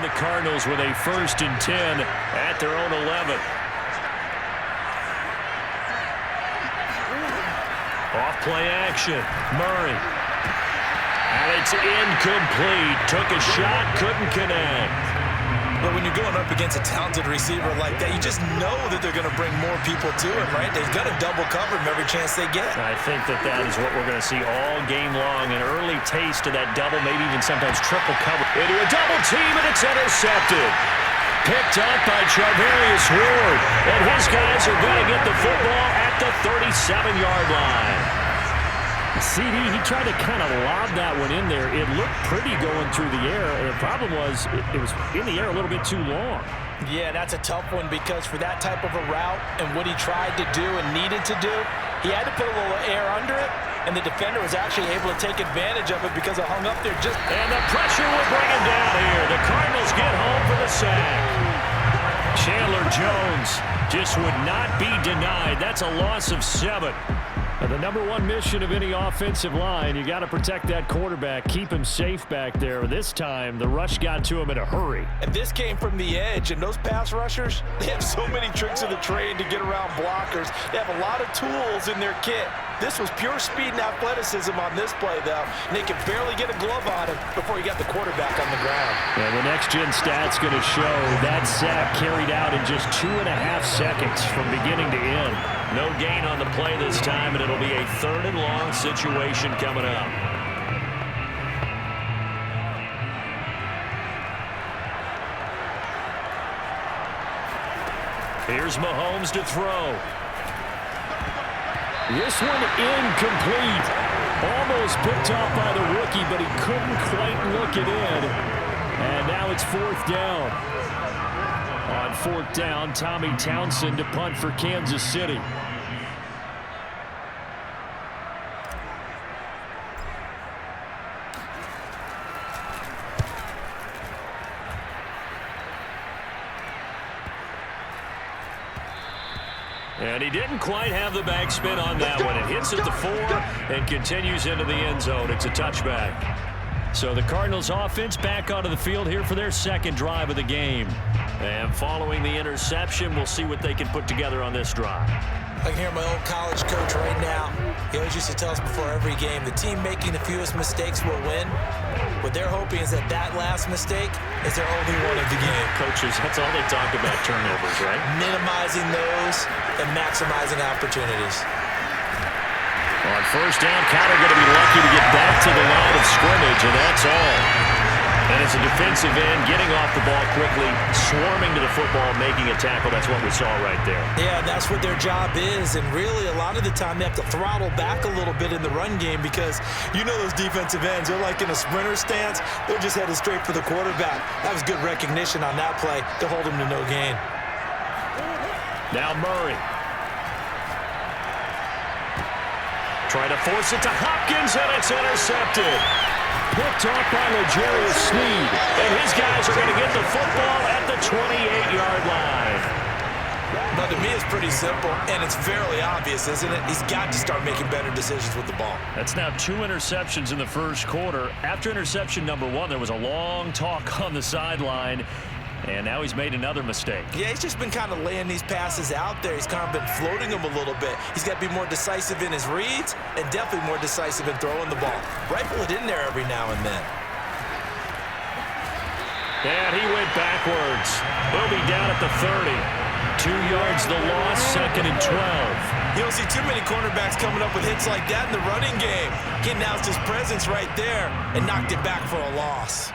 the Cardinals with a 1st and 10 at their own 11. Off play action. Murray. And it's incomplete. Took a shot, couldn't connect. But when you're going up against a talented receiver like that, you just know that they're going to bring more people to him, right? They've got to double cover him every chance they get. I think that is what we're going to see all game long. An early taste of that double, maybe even sometimes triple cover. Into a double team, and it's intercepted. Picked up by Charvarius Ward. And his guys are going to get the football at the 37-yard line. CD, he tried to kind of lob that one in there. It looked pretty going through the air. And the problem was it was in the air a little bit too long. Yeah, that's a tough one because for that type of a route and what he tried to do and needed to do, he had to put a little air under it, and the defender was actually able to take advantage of it because it hung up there just... And the pressure will bring him down here. The Cardinals get home for the sack. Chandler Jones just would not be denied. That's a loss of 7. The number one mission of any offensive line, you got to protect that quarterback, keep him safe back there. This time, the rush got to him in a hurry. And this came from the edge, and those pass rushers, they have so many tricks of the trade to get around blockers. They have a lot of tools in their kit. This was pure speed and athleticism on this play, though. And they could barely get a glove on him before he got the quarterback on the ground. And the next-gen stat's going to show that sack carried out in just 2.5 seconds from beginning to end. No gain on the play this time, and it'll be a 3rd and long situation coming up. Here's Mahomes to throw. This one incomplete. Almost picked off by the rookie, but he couldn't quite look it in. And now it's 4th down. On 4th down, Tommy Townsend to punt for Kansas City. And he didn't quite have the backspin on that one. It hits at the 4 and continues into the end zone. It's a touchback. So the Cardinals offense back onto the field here for their 2nd drive of the game. And following the interception, we'll see what they can put together on this drive. I can hear my old college coach right now. He always used to tell us before every game, the team making the fewest mistakes will win. What they're hoping is that last mistake is their only one of the game. Coaches, that's all they talk about, turnovers, right? Minimizing those and maximizing opportunities. On 1st down, Connor going to be lucky to get back to the line of scrimmage, and that's all. And it's a defensive end getting off the ball quickly, swarming to the football, making a tackle. That's what we saw right there. Yeah, that's what their job is. And really, a lot of the time, they have to throttle back a little bit in the run game because you know those defensive ends, they're like in a sprinter stance. They're just headed straight for the quarterback. That was good recognition on that play to hold him to no gain. Now Murray. Trying to force it to Hopkins, and it's intercepted. Picked off by L'Jarius Sneed. And his guys are going to get the football at the 28-yard line. Now, to me, it's pretty simple, and it's fairly obvious, isn't it? He's got to start making better decisions with the ball. That's now 2 interceptions in the 1st quarter. After interception number 1, there was a long talk on the sideline. And now he's made another mistake. Yeah, he's just been kind of laying these passes out there. He's kind of been floating them a little bit. He's got to be more decisive in his reads and definitely more decisive in throwing the ball. Rifle it in there every now and then. And he went backwards. He'll be down at the 30. 2 yards the loss, 2nd and 12. You don't see too many cornerbacks coming up with hits like that in the running game. He announced his presence right there and knocked it back for a loss.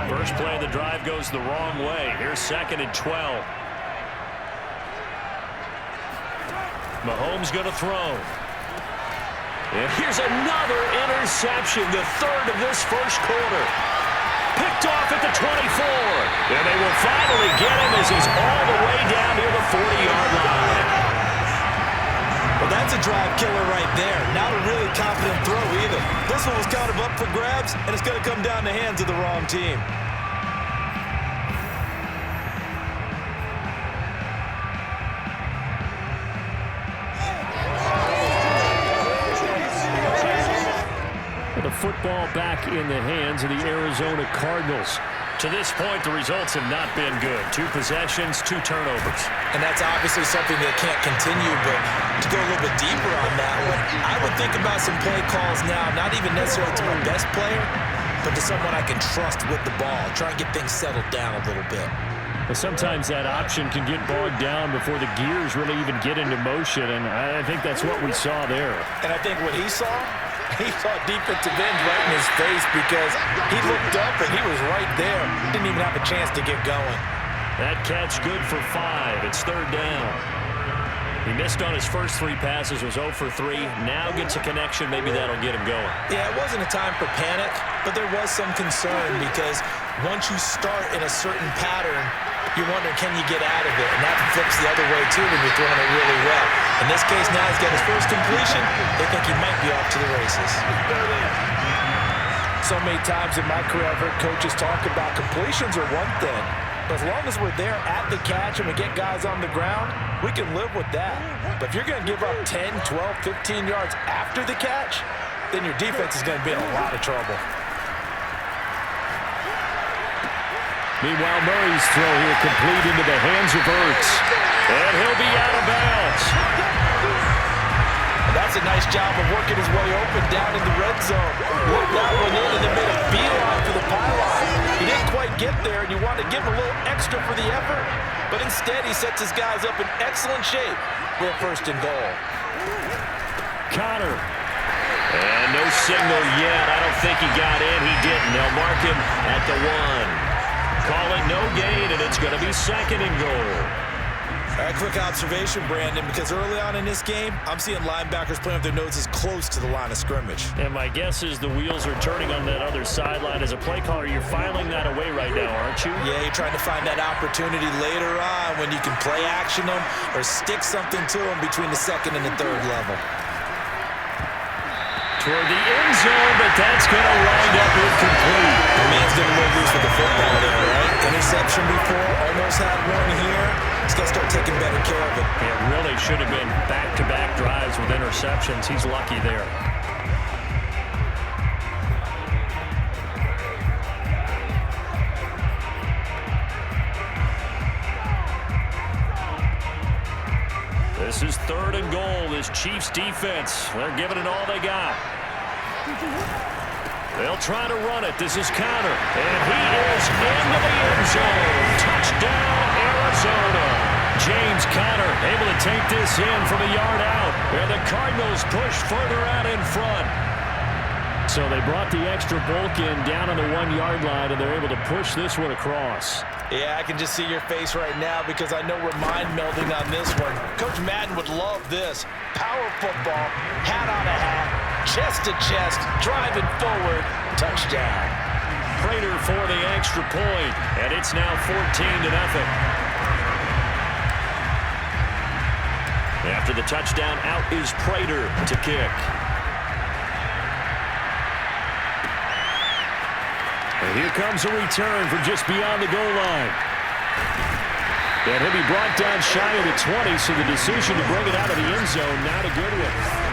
First play of the drive goes the wrong way. Here's 2nd and 12. Mahomes going to throw. And here's another interception, the 3rd of this 1st quarter. Picked off at the 24. And they will finally get him as he's all the way down near the 40-yard line. Well, that's a drive killer right there. Not a really confident throw either. This one was kind of up for grabs, and it's going to come down the hands of the wrong team. football back in the hands of the Arizona Cardinals. To this point, the results have not been good. 2 possessions, 2 turnovers. And that's obviously something that can't continue, but to go a little bit deeper on that one, I would think about some play calls now, not even necessarily to my best player, but to someone I can trust with the ball. Try and get things settled down a little bit. Well, sometimes that option can get bogged down before the gears really even get into motion, and I think that's what we saw there. And I think what he saw defensive end right in his face because he looked up and he was right there. Didn't even have a chance to get going. That catch good for 5. It's 3rd down. He missed on his first 3 passes, was 0 for 3. Now gets a connection. Maybe that'll get him going. Yeah, it wasn't a time for panic, but there was some concern because once you start in a certain pattern, you wonder, can you get out of it? And that flips the other way, too, when you're throwing it really well. In this case, now he's got his first completion. They think he might be off to the races. So many times in my career, I've heard coaches talk about completions are one thing. But as long as we're there at the catch and we get guys on the ground, we can live with that. But if you're going to give up 10, 12, 15 yards after the catch, then your defense is going to be in a lot of trouble. Meanwhile, Murray's throw here complete into the hands of Ertz. And he'll be out of bounds. And that's a nice job of working his way open down in the red zone. Looked that one in and then made a beeline for the pylon. He didn't quite get there, and you want to give him a little extra for the effort. But instead, he sets his guys up in excellent shape with 1st and goal. Connor. And no signal yet. I don't think he got in. He didn't. They'll mark him at the 1. Call it no gain, and it's going to be 2nd and goal. All right, quick observation, Brandon, because early on in this game, I'm seeing linebackers playing with their noses close to the line of scrimmage. And my guess is the wheels are turning on that other sideline. As a play caller, you're filing that away right now, aren't you? Yeah, you're trying to find that opportunity later on when you can play action them or stick something to them between the 2nd and the 3rd level. Toward the end zone, but that's going to wind up incomplete. The man's going to let loose with the football there, right? Interception before, almost had one here. He's got to start taking better care of it. It really should have been back-to-back drives with interceptions. He's lucky there. This is 3rd and goal. This Chiefs defense, they're giving it all they got. They'll try to run it. This is Connor. And he is into the end zone. Touchdown, Arizona. James Conner able to take this in from a yard out. And the Cardinals push further out in front. So they brought the extra bulk in down on the 1-yard line, and they're able to push this one across. Yeah, I can just see your face right now because I know we're mind melding on this one. Coach Madden would love this. Power football, hat on a hat, chest to chest, driving forward, touchdown. Prater for the extra point, and it's now 14-0. After the touchdown, out is Prater to kick. And here comes a return from just beyond the goal line. And he'll be brought down shy of the 20, so the decision to bring it out of the end zone, not a good one.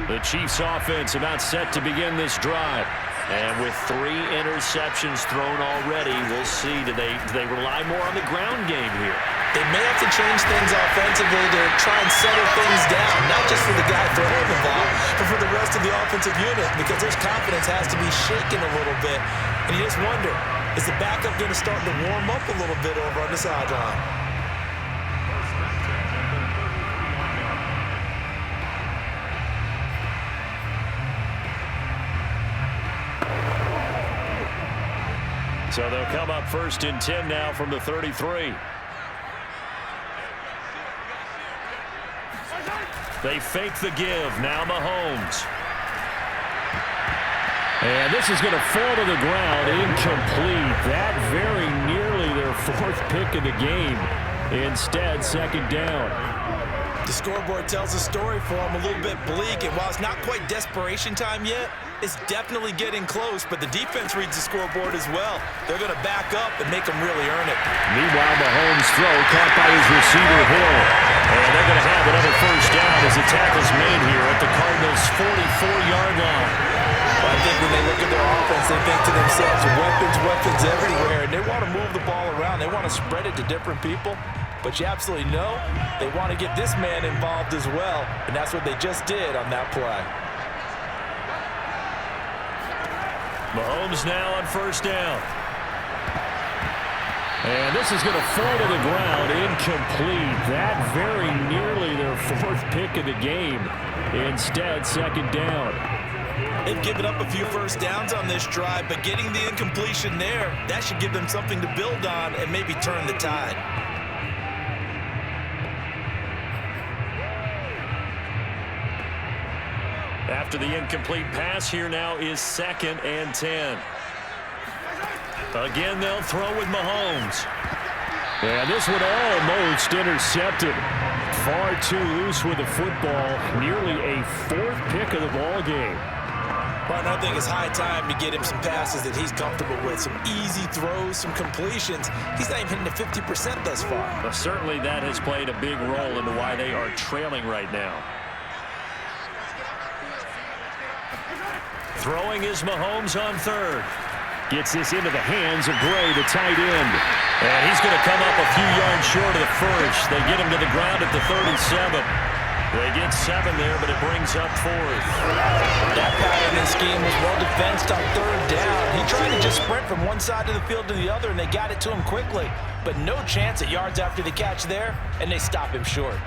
The Chiefs offense about set to begin this drive. And with 3 interceptions thrown already, we'll see. Do they rely more on the ground game here? They may have to change things offensively to try and settle things down, not just for the guy throwing the ball, but for the rest of the offensive unit, because their confidence has to be shaken a little bit. And you just wonder, is the backup going to start to warm up a little bit over on the sideline? So they'll come up 1st and 10 now from the 33. They fake the give. Now Mahomes. And this is going to fall to the ground, incomplete. That very nearly their 4th pick of the game. Instead, 2nd down. The scoreboard tells a story for them, a little bit bleak, and while it's not quite desperation time yet, it's definitely getting close, but the defense reads the scoreboard as well. They're going to back up and make them really earn it. Meanwhile, Mahomes' throw caught by his receiver, Hill. And they're going to have another 1st down as the tackle's made here at the Cardinals' 44-yard line. Well, I think when they look at their offense, they think to themselves, weapons everywhere, and they want to move the ball around. They want to spread it to different people. But you absolutely know they want to get this man involved as well, and that's what they just did on that play. Mahomes now on 1st down. And this is going to fall to the ground, incomplete. That very nearly their 4th pick of the game. Instead, 2nd down. They've given up a few 1st downs on this drive, but getting the incompletion there, that should give them something to build on and maybe turn the tide. After the incomplete pass, here now is 2nd and 10. Again, they'll throw with Mahomes. And this one almost intercepted. Far too loose with the football. Nearly a 4th pick of the ball game. But I think it's high time to get him some passes that he's comfortable with. Some easy throws, some completions. He's not even hitting the 50% thus far. Well, certainly that has played a big role into why they are trailing right now. Throwing is Mahomes on 3rd. Gets this into the hands of Gray, the tight end. And he's going to come up a few yards short of the 1st. They get him to the ground at the 37. They get 7 there, but it brings up 4th. That pattern and scheme was well defensed on 3rd down. He tried to just sprint from one side of the field to the other, and they got it to him quickly. But no chance at yards after the catch there, and they stop him short.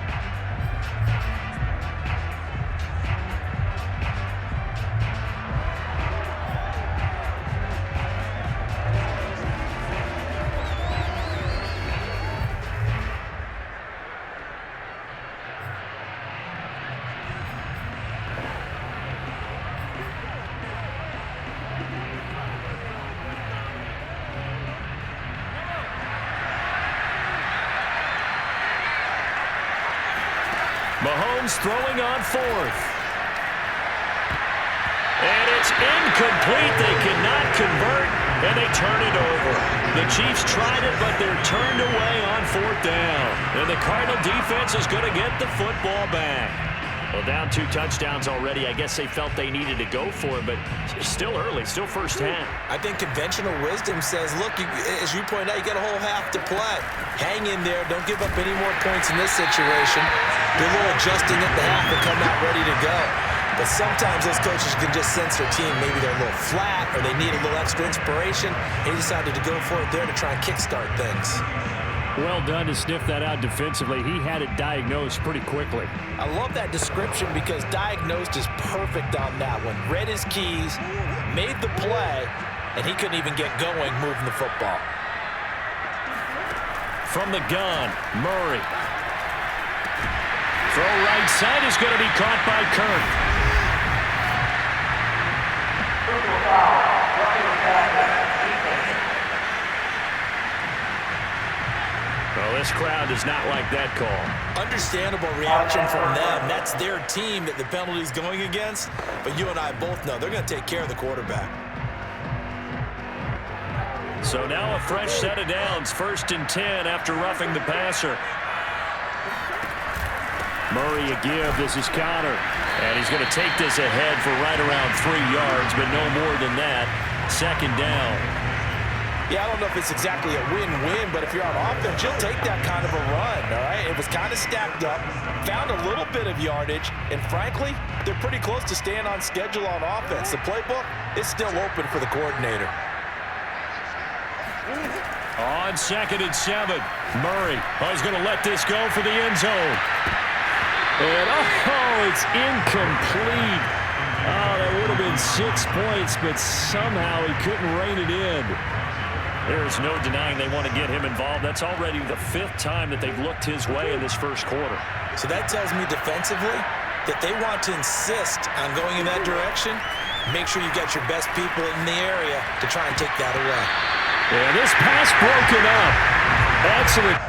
Mahomes throwing on 4th. And it's incomplete. They cannot convert, and they turn it over. The Chiefs tried it, but they're turned away on 4th down. And the Cardinal defense is going to get the football back. Well, down 2 touchdowns already. I guess they felt they needed to go for it, but it's still early, still 1st half. I think conventional wisdom says, look, as you point out, you got a whole half to play. Hang in there. Don't give up any more points in this situation. Do a little adjusting at the half and come out ready to go. But sometimes those coaches can just sense their team. Maybe they're a little flat or they need a little extra inspiration. He decided to go for it there to try and kickstart things. Well done to sniff that out defensively. He had it diagnosed pretty quickly. I love that description because diagnosed is perfect on that one. Read his keys, made the play, and he couldn't even get going moving the football. From the gun, Murray. Throw right side is going to be caught by Kirk. Well, this crowd does not like that call. Understandable reaction from them. That's their team that the penalty's going against. But you and I both know they're going to take care of the quarterback. So now a fresh set of downs. 1st and 10 after roughing the passer. Murray a give. This is Connor. And he's going to take this ahead for right around 3 yards, but no more than that. 2nd down. Yeah, I don't know if it's exactly a win-win, but if you're on offense, you'll take that kind of a run, all right? It was kind of stacked up, found a little bit of yardage, and frankly, they're pretty close to staying on schedule on offense. The playbook is still open for the coordinator. On 2nd and 7, Murray. Oh, he's going to let this go for the end zone. And, it's incomplete. Oh, that would have been 6 points, but somehow he couldn't rein it in. There's no denying they want to get him involved. That's already the 5th time that they've looked his way in this first quarter. So that tells me defensively that they want to insist on going in that direction make sure you got your best people in the area to try and take that away. And this pass broken up. Excellent.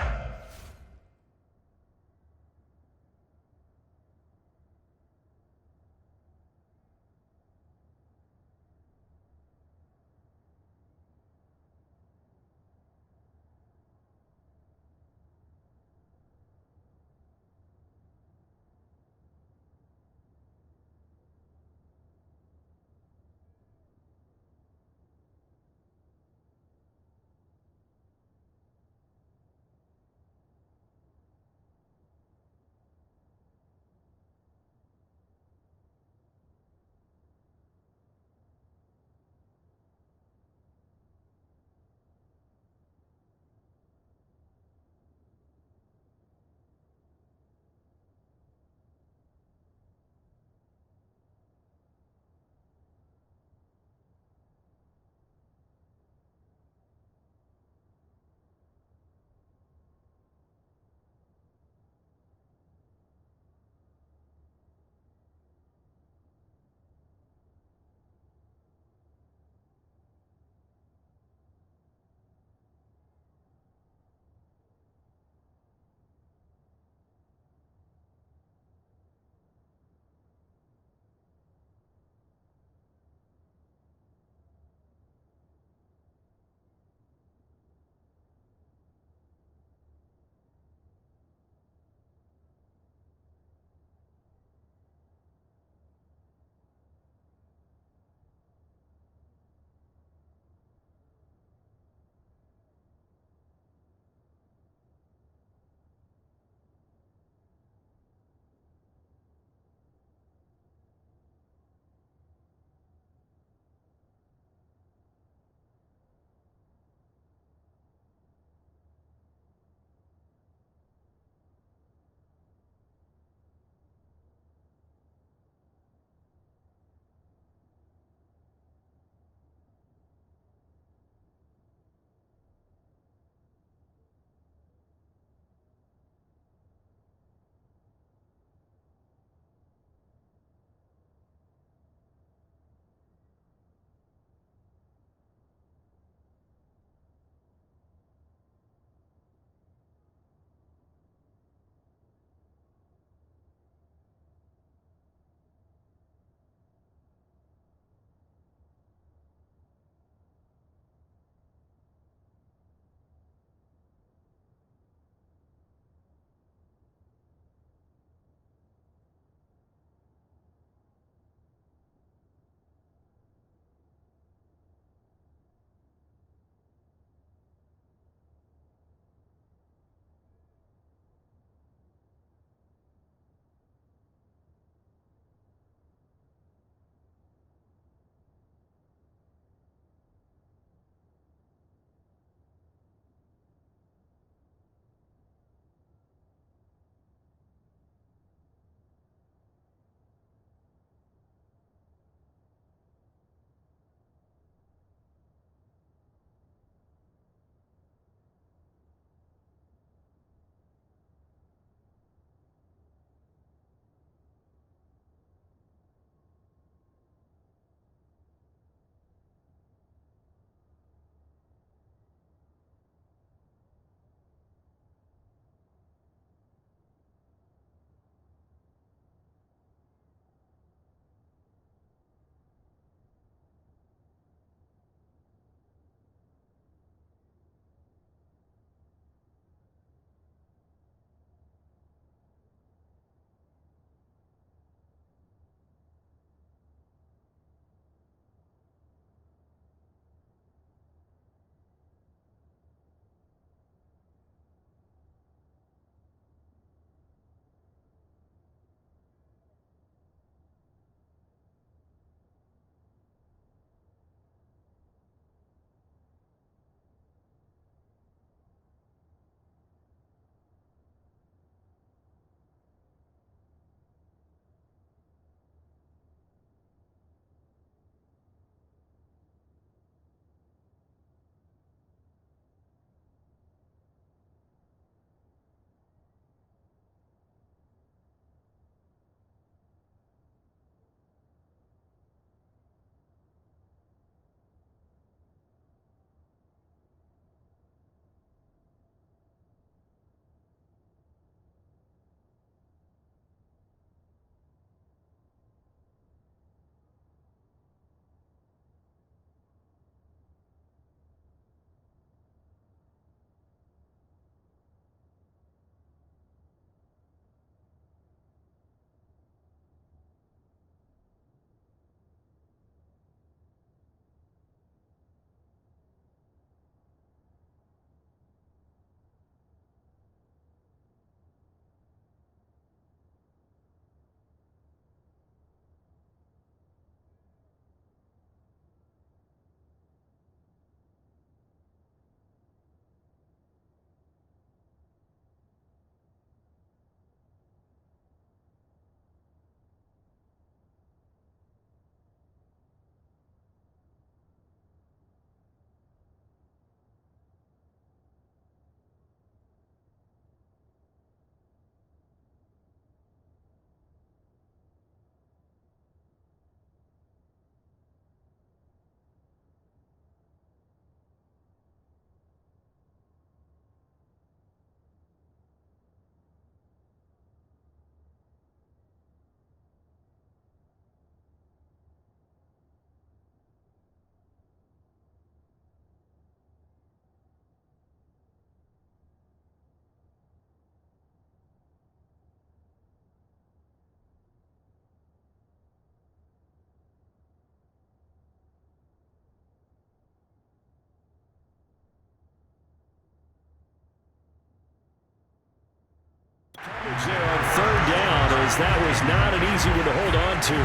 There on third down, as that was not an easy one to hold on to.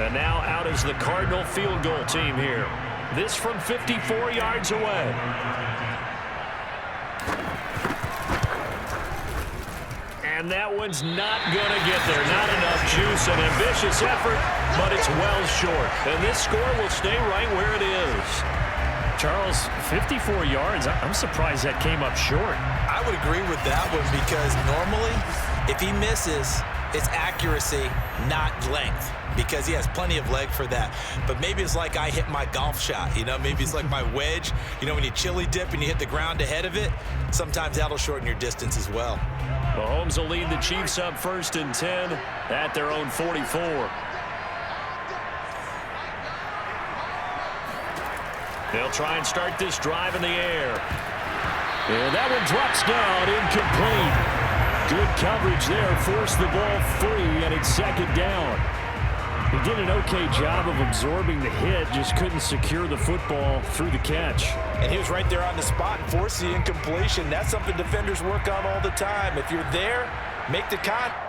And now out is the Cardinal field goal team here. This from 54 yards away. And that one's not going to get there. Not enough juice. An ambitious effort, but it's well short. And this score will stay right where it is. Charles, 54 yards. I'm surprised that came up short. I would agree with that one because normally, if he misses, it's accuracy, not length, because he has plenty of leg for that. But maybe it's like I hit my golf shot, you know? Maybe it's like my wedge. You know, when you chili dip and you hit the ground ahead of it, sometimes that'll shorten your distance as well. Mahomes will lead the Chiefs up 1st and 10 at their own 44. They'll try and start this drive in the air. And that one drops down, incomplete. Good coverage there, forced the ball free, and it's 2nd down. He did an okay job of absorbing the hit, just couldn't secure the football through the catch. And he was right there on the spot and forced the incompletion. That's something defenders work on all the time. If you're there, make the contact.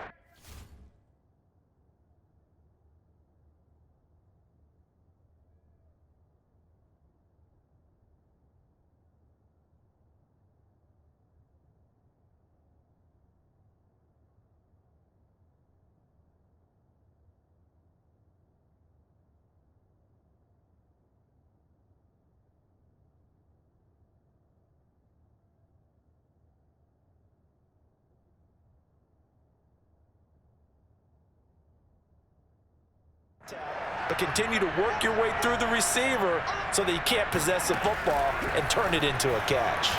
But continue to work your way through the receiver so that you can't possess the football and turn it into a catch.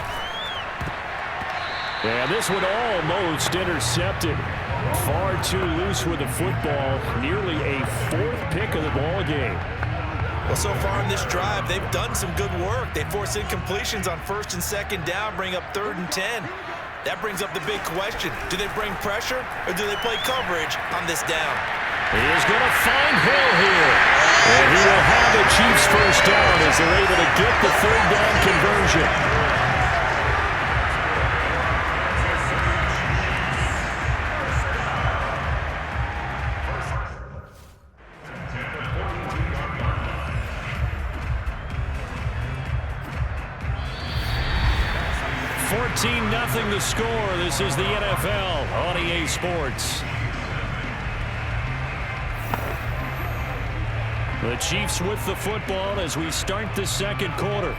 And this one almost intercepted. Far too loose with the football. Nearly a 4th pick of the ball game. Well, so far in this drive, they've done some good work. They force incompletions on 1st and 2nd down, bring up 3rd and 10. That brings up the big question. Do they bring pressure or do they play coverage on this down? He is going to find Hill here. And he will have the Chiefs 1st down as they're able to get the 3rd down conversion. $14-0 the score. This is the NFL on EA Sports. The Chiefs with the football as we start the 2nd quarter,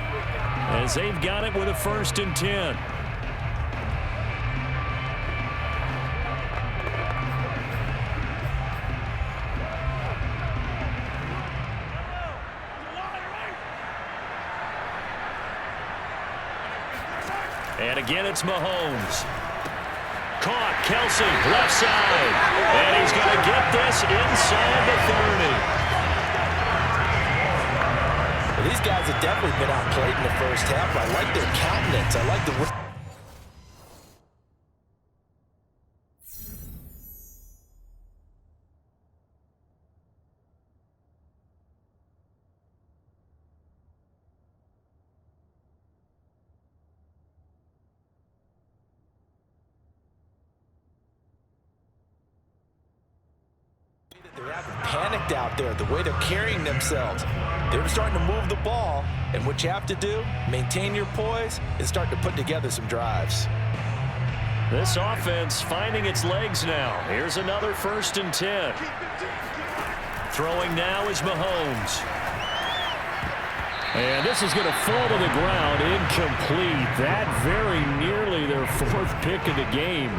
as they've got it with a 1st and 10. And again, it's Mahomes. Caught, Kelsey, left side. And he's going to get this inside the 30. Well, these guys have definitely been outplayed in the 1st half. I like their countenance. I like the... They're having panicked out there, the way they're carrying themselves. They're starting to move the ball, and what you have to do, maintain your poise and start to put together some drives. This offense finding its legs now. Here's another 1st and 10. Throwing now is Mahomes. And this is going to fall to the ground, incomplete. That very nearly their 4th pick of the game.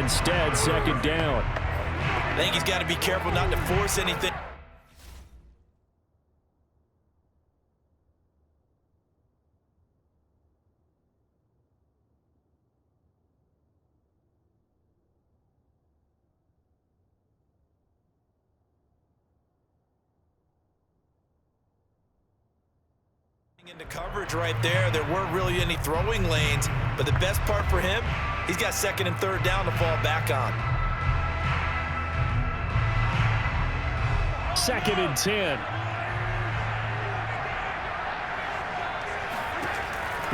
Instead, 2nd down. I think he's got to be careful not to force anything. Into coverage right there. There weren't really any throwing lanes, but the best part for him, he's got 2nd and 3rd down to fall back on. 2nd and 10.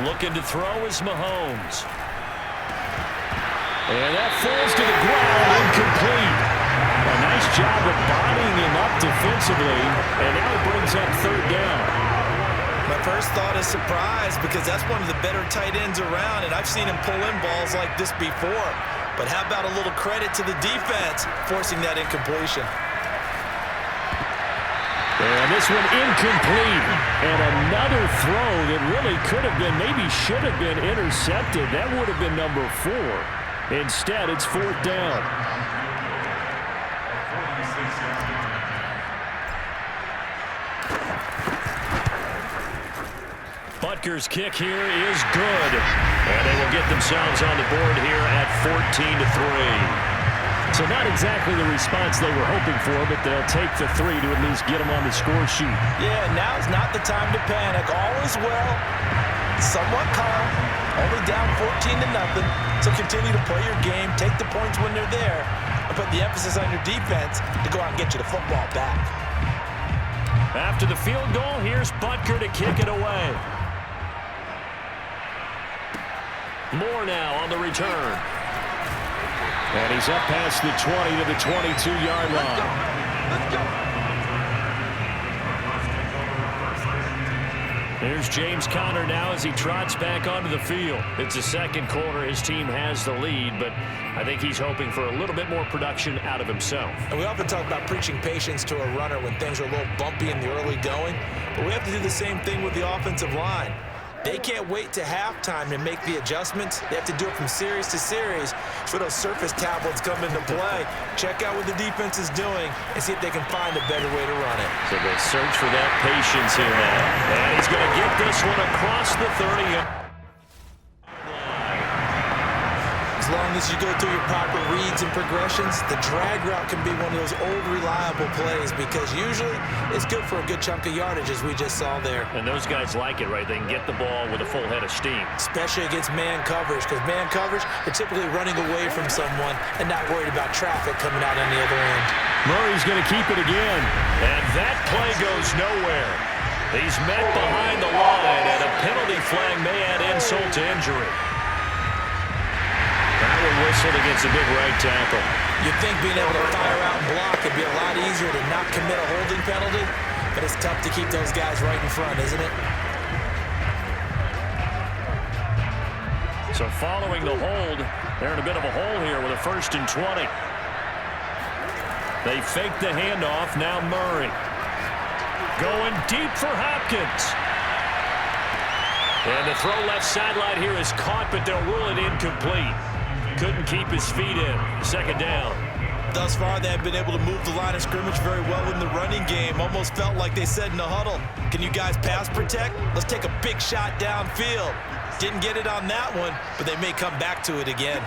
Looking to throw is Mahomes. And that falls to the ground, incomplete. A nice job of bodying him up defensively, and now it brings up third down. My first thought is surprise, because that's one of the better tight ends around, and I've seen him pull in balls like this before. But how about a little credit to the defense forcing that incompletion? And this one incomplete. And another throw that really could have been, maybe should have been intercepted. That would have been number 4. Instead, it's fourth down. Butker's kick here is good. And they will get themselves on the board here at 14-3. So not exactly the response they were hoping for, but they'll take the 3 to at least get them on the score sheet. Yeah, now's not the time to panic. All is well. Somewhat calm. Only down 14-0. So continue to play your game, take the points when they're there, and put the emphasis on your defense to go out and get you the football back. After the field goal, here's Butker to kick it away. Moore now on the return. And he's up past the 20 to the 22-yard line. Let's go. Here's James Conner now as he trots back onto the field. It's the second quarter. His team has the lead, but I think he's hoping for a little bit more production out of himself. And we often talk about preaching patience to a runner when things are a little bumpy in the early going, but we have to do the same thing with the offensive line. They can't wait to halftime to make the adjustments. They have to do it from series to series. So those surface tablets come into play. Check out what the defense is doing and see if they can find a better way to run it. So they search for that patience here now. And he's going to get this one across the 30. As long as you go through your proper reads and progressions, the drag route can be one of those old reliable plays because usually it's good for a good chunk of yardage, as we just saw there. And those guys like it, right? They can get the ball with a full head of steam. Especially against man coverage, because man coverage, they're typically running away from someone and not worried about traffic coming out on the other end. Murray's going to keep it again. And that play goes nowhere. He's met behind the line, and a penalty flag may add insult to injury. That one whistled against a big right tackle. You'd think being able to fire out and block would be a lot easier to not commit a holding penalty, but it's tough to keep those guys right in front, isn't it? So following the hold, they're in a bit of a hole here with a 1st and 20. They fake the handoff, now Murray. Going deep for Hopkins. And the throw left sideline here is caught, but they'll rule it incomplete. Couldn't keep his feet in. 2nd down. Thus far, they have been able to move the line of scrimmage very well in the running game. Almost felt like they said in the huddle, can you guys pass protect? Let's take a big shot downfield. Didn't get it on that one, but they may come back to it again.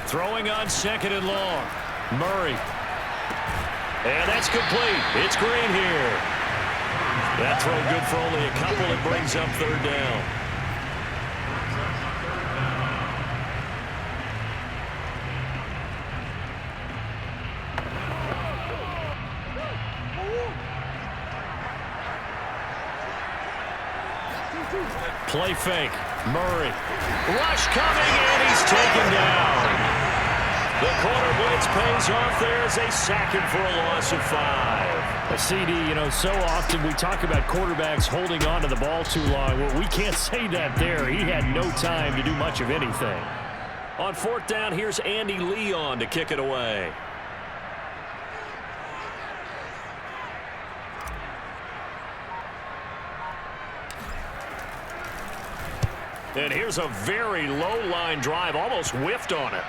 Throwing on 2nd and long. Murray. And that's complete. It's Green here. That throw good for only a couple. It brings up 3rd down. Play fake. Murray. Rush coming, and he's taken down. The corner blitz pays off there as they sack him for a loss of 5. A CD, so often we talk about quarterbacks holding on to the ball too long. Well, we can't say that there. He had no time to do much of anything. On 4th down, here's Andy Leon to kick it away. And here's a very low-line drive, almost whiffed on it.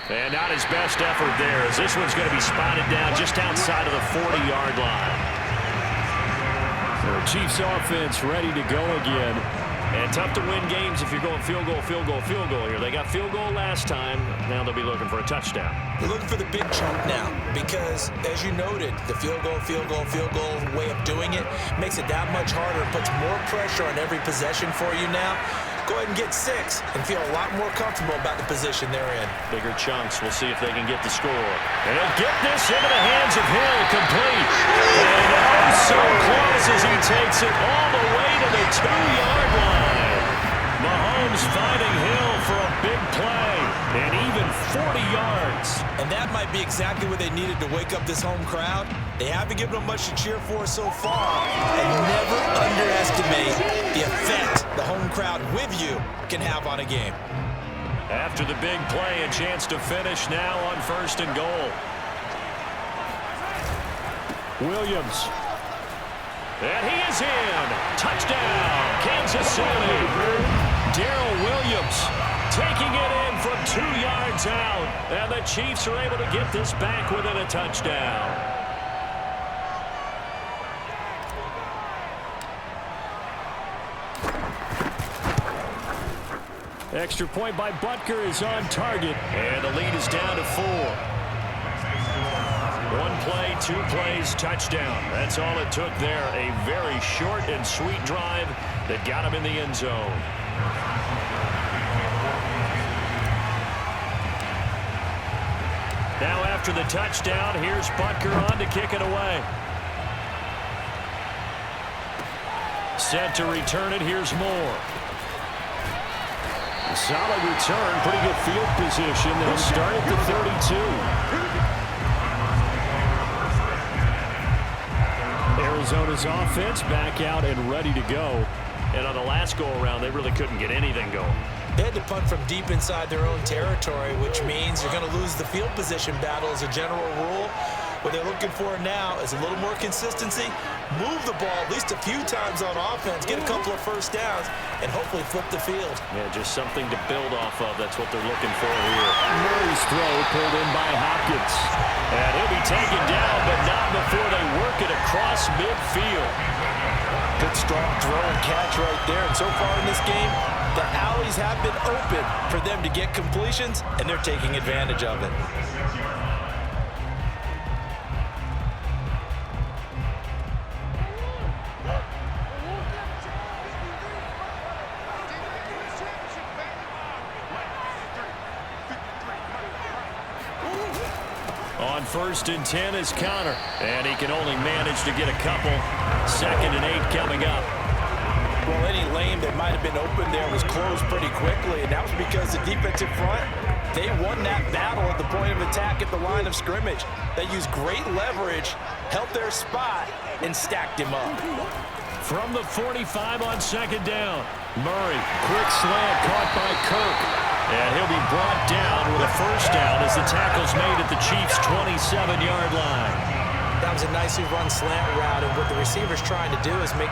And not his best effort there, as this one's going to be spotted down just outside of the 40-yard line. The Chiefs offense ready to go again. And tough to win games if you're going field goal, field goal, field goal here. They got field goal last time. Now they'll be looking for a touchdown. They're looking for the big chunk now because, as you noted, the field goal way of doing it makes it that much harder and puts more pressure on every possession for you now. Go ahead and get 6 and feel a lot more comfortable about the position they're in. Bigger chunks. We'll see if they can get the score. And he'll get this into the hands of Hill, complete. And oh, so close as he takes it all the way to the 2-yard line. Mahomes finding Hill for a big play, and even 40 yards. And that might be exactly what they needed to wake up this home crowd. They haven't given them much to cheer for so far, and never underestimate the effect the home crowd with you can have on a game. After the big play, a chance to finish now on 1st and goal. Williams. And he is in. Touchdown, Kansas City. Darrell Williams taking it in from 2 yards out. And the Chiefs are able to get this back within a touchdown. Extra point by Butker is on target. And the lead is down to 4. 1 play, 2 plays, touchdown. That's all it took there. A very short and sweet drive that got him in the end zone. Now after the touchdown, here's Butker on to kick it away. Set to return it, here's Moore. Solid return, pretty good field position. They'll start at the 32. Arizona's offense back out and ready to go. And on the last go-around, they really couldn't get anything going. They had to punt from deep inside their own territory, which means you're going to lose the field position battle as a general rule. What they're looking for now is a little more consistency, move the ball at least a few times on offense, get a couple of first downs, and hopefully flip the field. Yeah, just something to build off of. That's what they're looking for here. Murray's throw pulled in by Hopkins. And he'll be taken down, but not before they work it across midfield. Good strong throw and catch right there. And so far in this game, the alleys have been open for them to get completions, and they're taking advantage of it. On 1st and 10 is Connor. And he can only manage to get a couple. 2nd and 8 coming up. Well, any lane that might have been open there was closed pretty quickly, and that was because the defensive front, they won that battle at the point of attack at the line of scrimmage. They used great leverage, held their spot, and stacked him up. From the 45 on 2nd down. Murray, quick slant caught by Kirk. And he'll be brought down with a first down as the tackle's made at the Chiefs' 27-yard line. That was a nicely run slant route, and what the receiver's trying to do is make...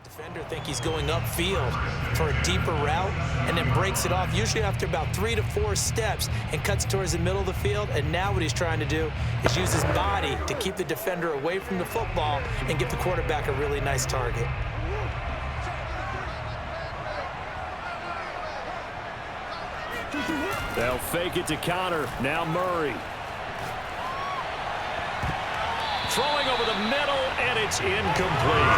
Defender think he's going upfield for a deeper route and then breaks it off, usually after about 3 to 4 steps, and cuts towards the middle of the field. And now what he's trying to do is use his body to keep the defender away from the football and give the quarterback a really nice target. They'll fake it to counter. Now Murray. Throwing over the middle, and it's incomplete.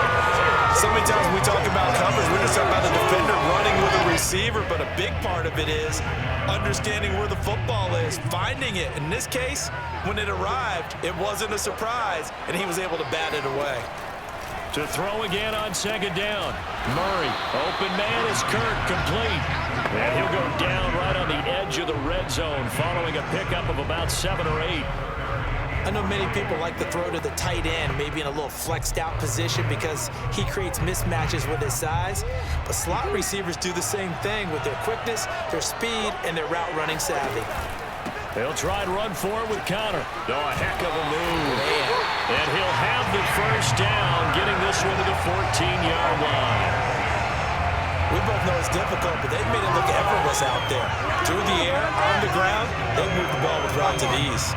So many times when we talk about coverage, we're just talking about the defender running with a receiver, but a big part of it is understanding where the football is, finding it. In this case, when it arrived, it wasn't a surprise, and he was able to bat it away. To throw again on second down. Murray, open man is Kirk, complete. And he'll go down right on the edge of the red zone following a pickup of about 7 or 8. I know many people like to throw to the tight end, maybe in a little flexed out position because he creates mismatches with his size. But slot receivers do the same thing with their quickness, their speed, and their route running savvy. They'll try and run for it with Connor. Oh, a heck of a move. Man. And he'll have the first down, getting this one to the 14-yard line. We both know it's difficult, but they've made it look effortless out there. Through the air, on the ground, they move the ball with lots of ease.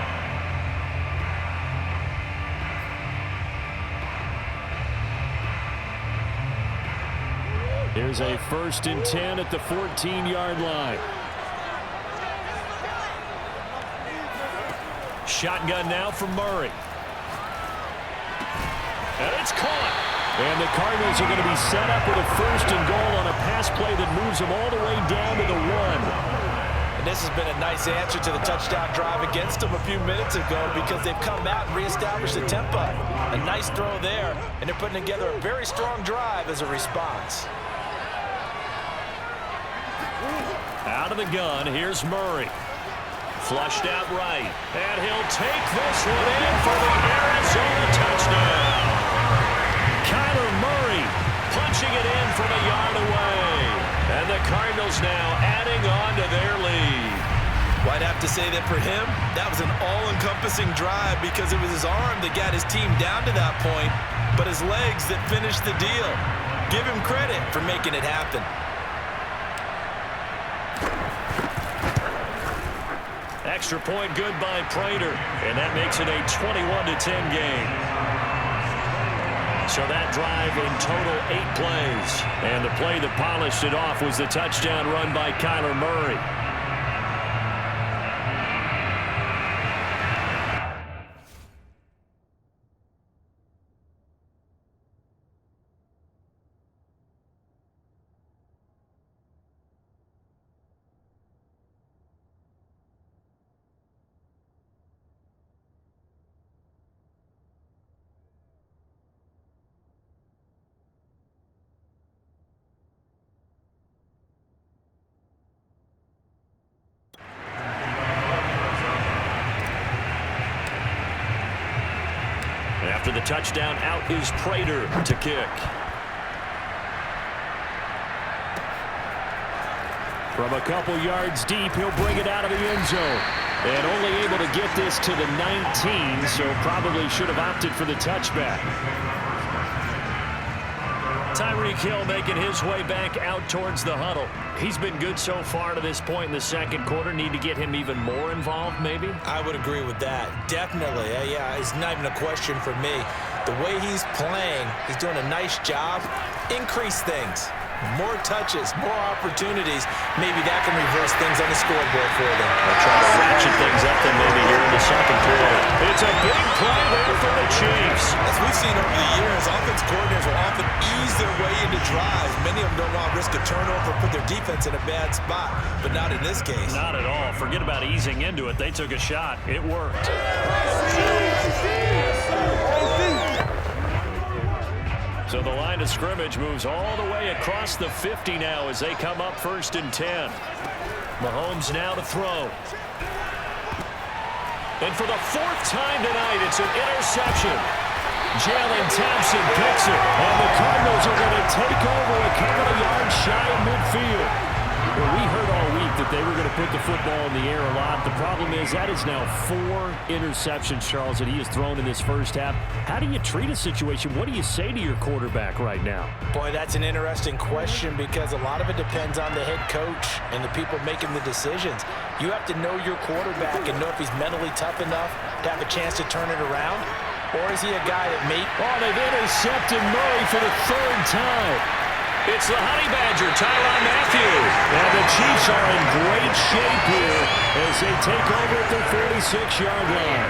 Here's a 1st and 10 at the 14-yard line. Shotgun now from Murray. And it's caught. And the Cardinals are going to be set up with a 1st and goal on a pass play that moves them all the way down to the 1. And this has been a nice answer to the touchdown drive against them a few minutes ago because they've come out and reestablished the tempo. A nice throw there, and they're putting together a very strong drive as a response. Out of the gun, here's Murray. Flushed out right. And he'll take this one in for the Arizona touchdown. Kyler Murray punching it in from a yard away. And the Cardinals now adding on to their lead. Well, I'd have to say that for him, that was an all-encompassing drive because it was his arm that got his team down to that point, but his legs that finished the deal. Give him credit for making it happen. Extra point good by Prater, and that makes it a 21-10 game. So that drive in total 8 plays. And the play that polished it off was the touchdown run by Kyler Murray. After the touchdown, out is Prater to kick. From a couple yards deep, he'll bring it out of the end zone. And only able to get this to the 19, so probably should have opted for the touchback. Tyreek Hill making his way back out towards the huddle. He's been good so far to this point in the second quarter. Need to get him even more involved, maybe? I would agree with that. Definitely. Yeah, it's not even a question for me. The way he's playing, he's doing a nice job. Increase things. More touches, more opportunities. Maybe that can reverse things on the scoreboard for them. They'll try to ratchet things up then maybe here in the second quarter. It's a big play there for the Chiefs. As we've seen over the years, offense coordinators will often ease their way into drives. Many of them don't want to risk a turnover or put their defense in a bad spot, but not in this case. Not at all. Forget about easing into it. They took a shot. It worked. So the line of scrimmage moves all the way across the 50 now as they come up 1st and 10. Mahomes now to throw. And for the 4th time tonight, it's an interception. Jalen Thompson picks it, and the Cardinals are going to take over a couple of yards shy of midfield. Well, we heard all week that they were going to put the football in the air a lot. The problem is that is now 4 interceptions, Charles, that he has thrown in this first half. How do you treat a situation? What do you say to your quarterback right now? Boy, that's an interesting question because a lot of it depends on the head coach and the people making the decisions. You have to know your quarterback and know if he's mentally tough enough to have a chance to turn it around, or is he a guy that may... Oh, they've intercepted Murray for the 3rd time. It's the Honey Badger, Tyrann Mathieu. And the Chiefs are in great shape here as they take over at the 46-yard line.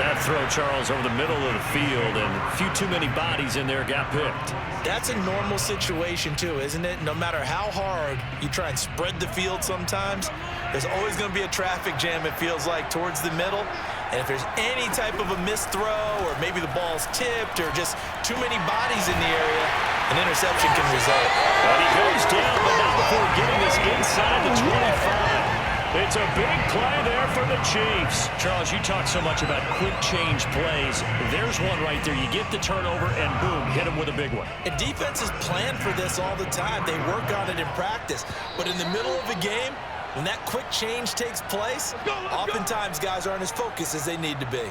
That throw, Charles, over the middle of the field, and a few too many bodies in there got picked. That's a normal situation, too, isn't it? No matter how hard you try and spread the field sometimes, there's always going to be a traffic jam, it feels like, towards the middle. And if there's any type of a missed throw or maybe the ball's tipped or just too many bodies in the area, an interception can result. And he goes down, but not before getting this inside the 25. It's a big play there for the Chiefs. Charles, you talk so much about quick change plays. There's one right there. You get the turnover and boom, hit him with a big one. And defenses plan for this all the time. They work on it in practice. But in the middle of a game, when that quick change takes place, oftentimes guys aren't as focused as they need to be.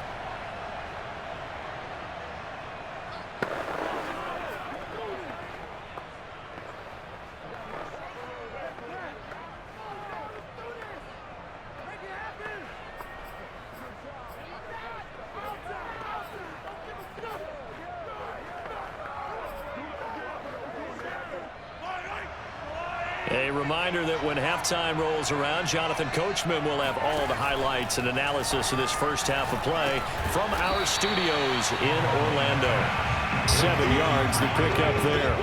A reminder that when halftime rolls around, Jonathan Coachman will have all the highlights and analysis of this first half of play from our studios in Orlando. 7 yards, the pickup there.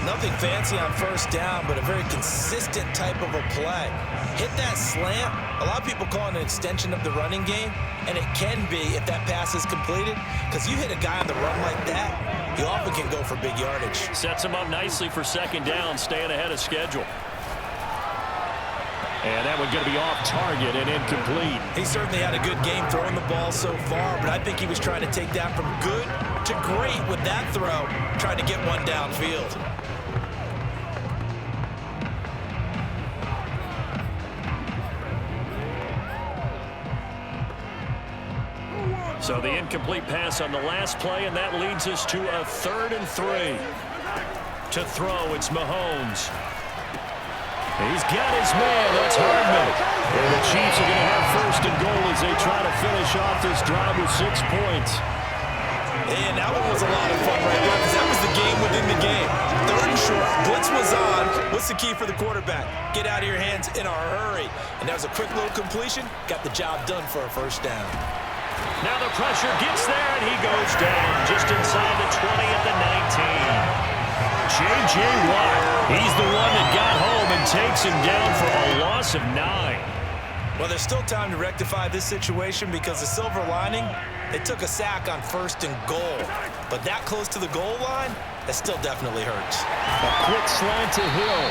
Nothing fancy on first down, but a very consistent type of a play. Hit that slant. A lot of people call it an extension of the running game, and it can be if that pass is completed, because you hit a guy on the run like that, he often can go for big yardage. Sets him up nicely for second down, staying ahead of schedule. And that one's going to be off target and incomplete. He certainly had a good game throwing the ball so far, but I think he was trying to take that from good to great with that throw, trying to get one downfield. So the incomplete pass on the last play, and that leads us to a 3rd and 3. To throw, it's Mahomes. He's got his man. That's Hardman. And the Chiefs are going to have 1st and goal as they try to finish off this drive with 6 points. And that one was a lot of fun right there because that was the game within the game. 3rd and short, blitz was on. What's the key for the quarterback? Get out of your hands in a hurry. And that was a quick little completion. Got the job done for a 1st down. Now the pressure gets there, and he goes down just inside the 20 at the 19. J.J. Watt, he's the one that got home and takes him down for a loss of 9. Well, there's still time to rectify this situation because the silver lining, they took a sack on 1st and goal. But that close to the goal line, that still definitely hurts. A quick slant to Hill.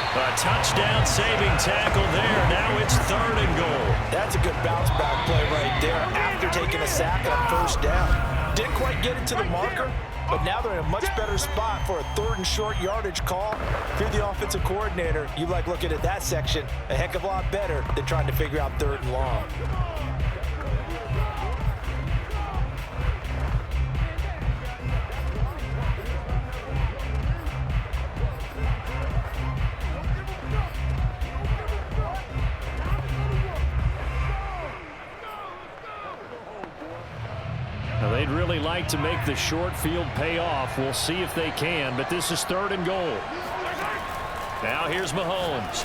A touchdown saving tackle there. Now it's 3rd and goal. That's a good bounce back play right there after taking a sack on 1st down. Didn't quite get it to the marker, but now they're in a much better spot for a 3rd and short yardage call. If you're the offensive coordinator, you like looking at that section a heck of a lot better than trying to figure out 3rd and long. Now, they'd really like to make the short field pay off. We'll see if they can, but this is 3rd and goal. Now here's Mahomes.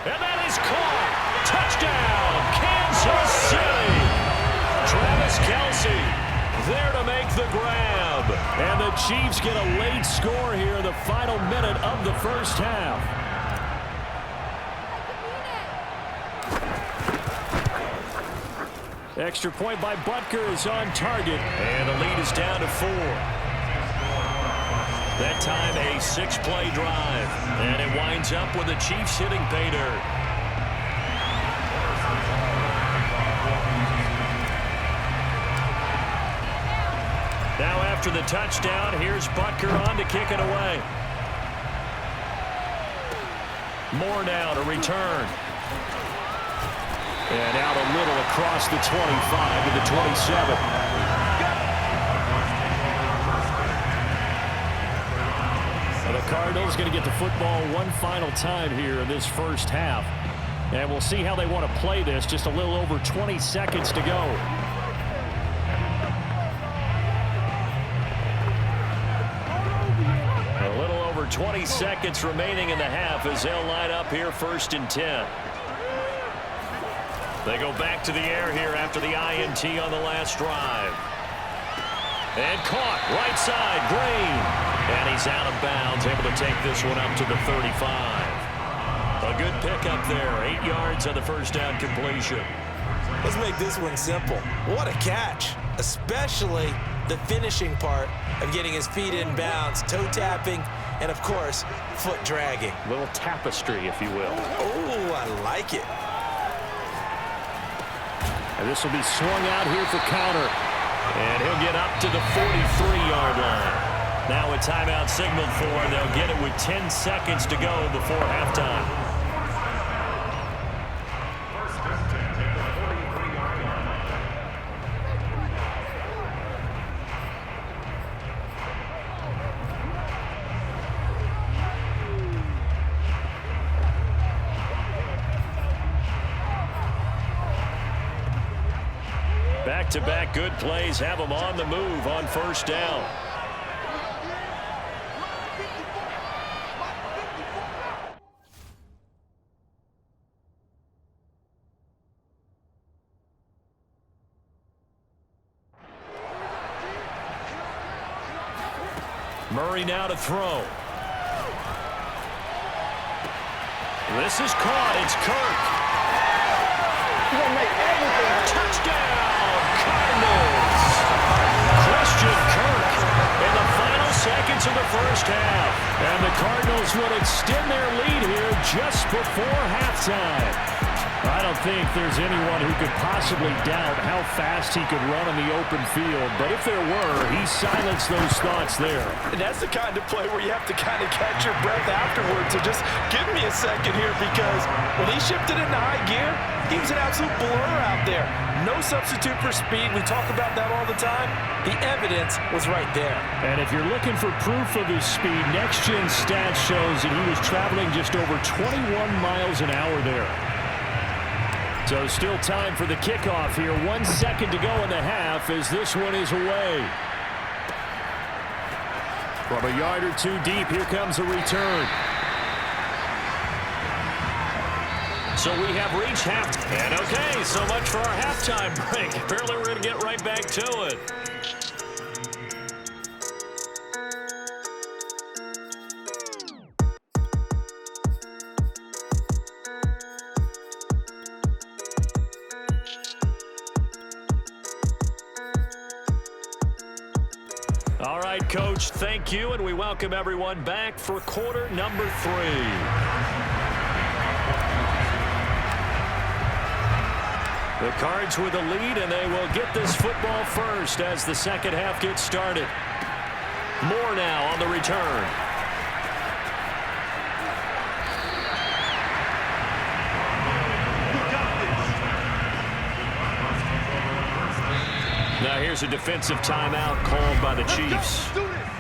And that is caught. Touchdown, Kansas City. Travis Kelce there to make the grab. And the Chiefs get a late score here in the final minute of the first half. Extra point by Butker is on target. And the lead is down to 4. That time a 6-play drive. And it winds up with the Chiefs hitting pay dirt. Now after the touchdown, here's Butker on to kick it away. Moore now to return. And out a little across the 25 to the 27. And the Cardinals going to get the football one final time here in this first half. And we'll see how they want to play this. Just a little over 20 seconds to go. A little over 20 seconds remaining in the half as they'll line up here 1st and 10. They go back to the air here after the INT on the last drive. And caught right side, Green. And he's out of bounds, able to take this one up to the 35. A good pickup there, 8 yards on the first down completion. Let's make this one simple. What a catch, especially the finishing part of getting his feet in bounds, toe tapping, and of course, foot dragging. Little tapestry, if you will. Oh, I like it. And this will be swung out here for counter. And he'll get up to the 43-yard line. Now a timeout signaled for, and they'll get it with 10 seconds to go before halftime. Back-to-back good plays have them on the move on first down. Murray now to throw. This is caught. It's Kirk. Touchdown, Cardinals. Christian Kirk in the final seconds of the first half. And the Cardinals would extend their lead here just before halftime. I don't think there's anyone who could possibly doubt how fast he could run in the open field. But if there were, he silenced those thoughts there. And that's the kind of play where you have to kind of catch your breath afterwards. So just give me a second here, because when he shifted into high gear, he was an absolute blur out there. No substitute for speed. We talk about that all the time. The evidence was right there. And if you're looking for proof of his speed, Next Gen Stats shows that he was traveling just over 21 miles an hour there. So still time for the kickoff here. 1 second to go in the half as this one is away. From a yard or two deep, here comes a return. So we have reached half. And okay, so much for our halftime break. Apparently we're going to get right back to it. All right, Coach, thank you, and we welcome everyone back for quarter number 3. The Cards with the lead, and they will get this football first as the second half gets started. Moore now on the return. Now here's a defensive timeout called by the Chiefs.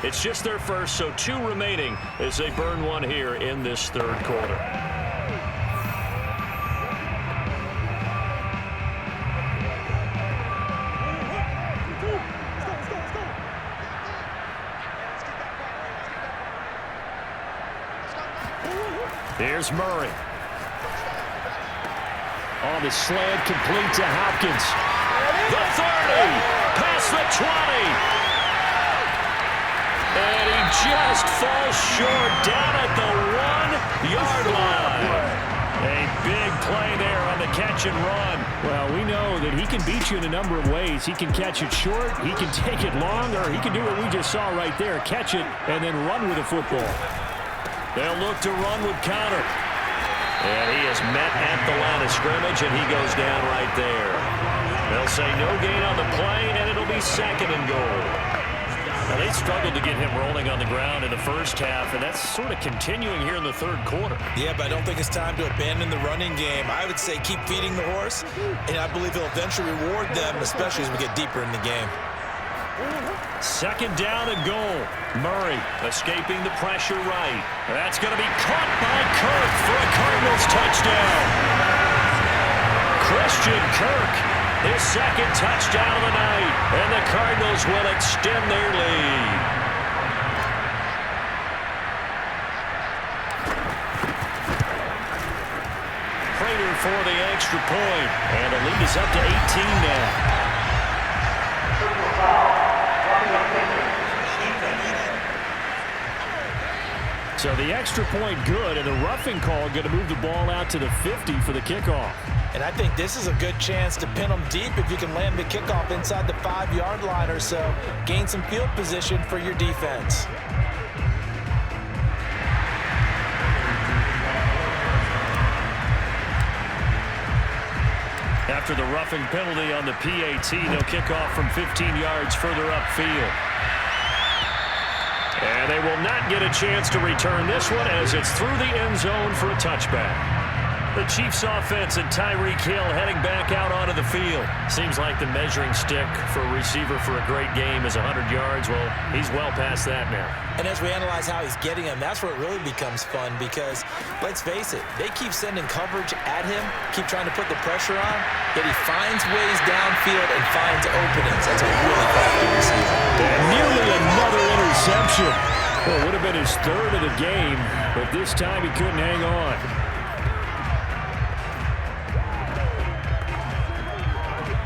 It's just their first, so 2 remaining as they burn one here in this third quarter. Here's Murray. On the slant, complete to Hopkins. The 30, past the 20. And he just falls short down at the 1-yard line. A big play there on the catch and run. Well, we know that he can beat you in a number of ways. He can catch it short, he can take it long, or he can do what we just saw right there, catch it and then run with the football. They'll look to run with counter. And he is met at the line of scrimmage, and he goes down right there. They'll say no gain on the play, and it'll be 2nd and goal. Now, they struggled to get him rolling on the ground in the first half, and that's sort of continuing here in the third quarter. Yeah, but I don't think it's time to abandon the running game. I would say keep feeding the horse, and I believe he'll eventually reward them, especially as we get deeper in the game. Second down and goal. Murray escaping the pressure right. That's going to be caught by Kirk for a Cardinals touchdown. Christian Kirk, his second touchdown of the night, and the Cardinals will extend their lead. Prater for the extra point, and the lead is up to 18 now. So the extra point good, and the roughing call going to move the ball out to the 50 for the kickoff. And I think this is a good chance to pin them deep if you can land the kickoff inside the 5-yard line or so. Gain some field position for your defense. After the roughing penalty on the PAT, they'll kick off from 15 yards further upfield. And they will not get a chance to return this one as it's through the end zone for a touchback. The Chiefs offense and Tyreek Hill heading back out onto the field. Seems like the measuring stick for a receiver for a great game is 100 yards. Well, he's well past that now. And as we analyze how he's getting them, that's where it really becomes fun because, let's face it, they keep sending coverage at him, keep trying to put the pressure on, yet he finds ways downfield and finds openings. That's a really crafty receiver. And nearly another interception. Well, it would have been his third of the game, but this time he couldn't hang on.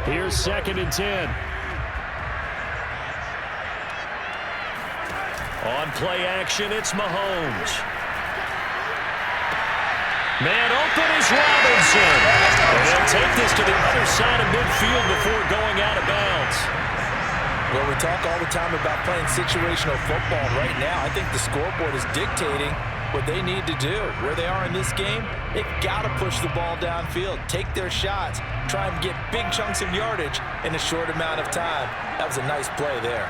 Here's 2nd and 10. On play action, it's Mahomes. Man open is Robinson. And they'll take this to the other side of midfield before going out of bounds. Well, we talk all the time about playing situational football. Right now, I think the scoreboard is dictating what they need to do. Where they are in this game, they've got to push the ball downfield, take their shots, try and get big chunks of yardage in a short amount of time. That was a nice play there.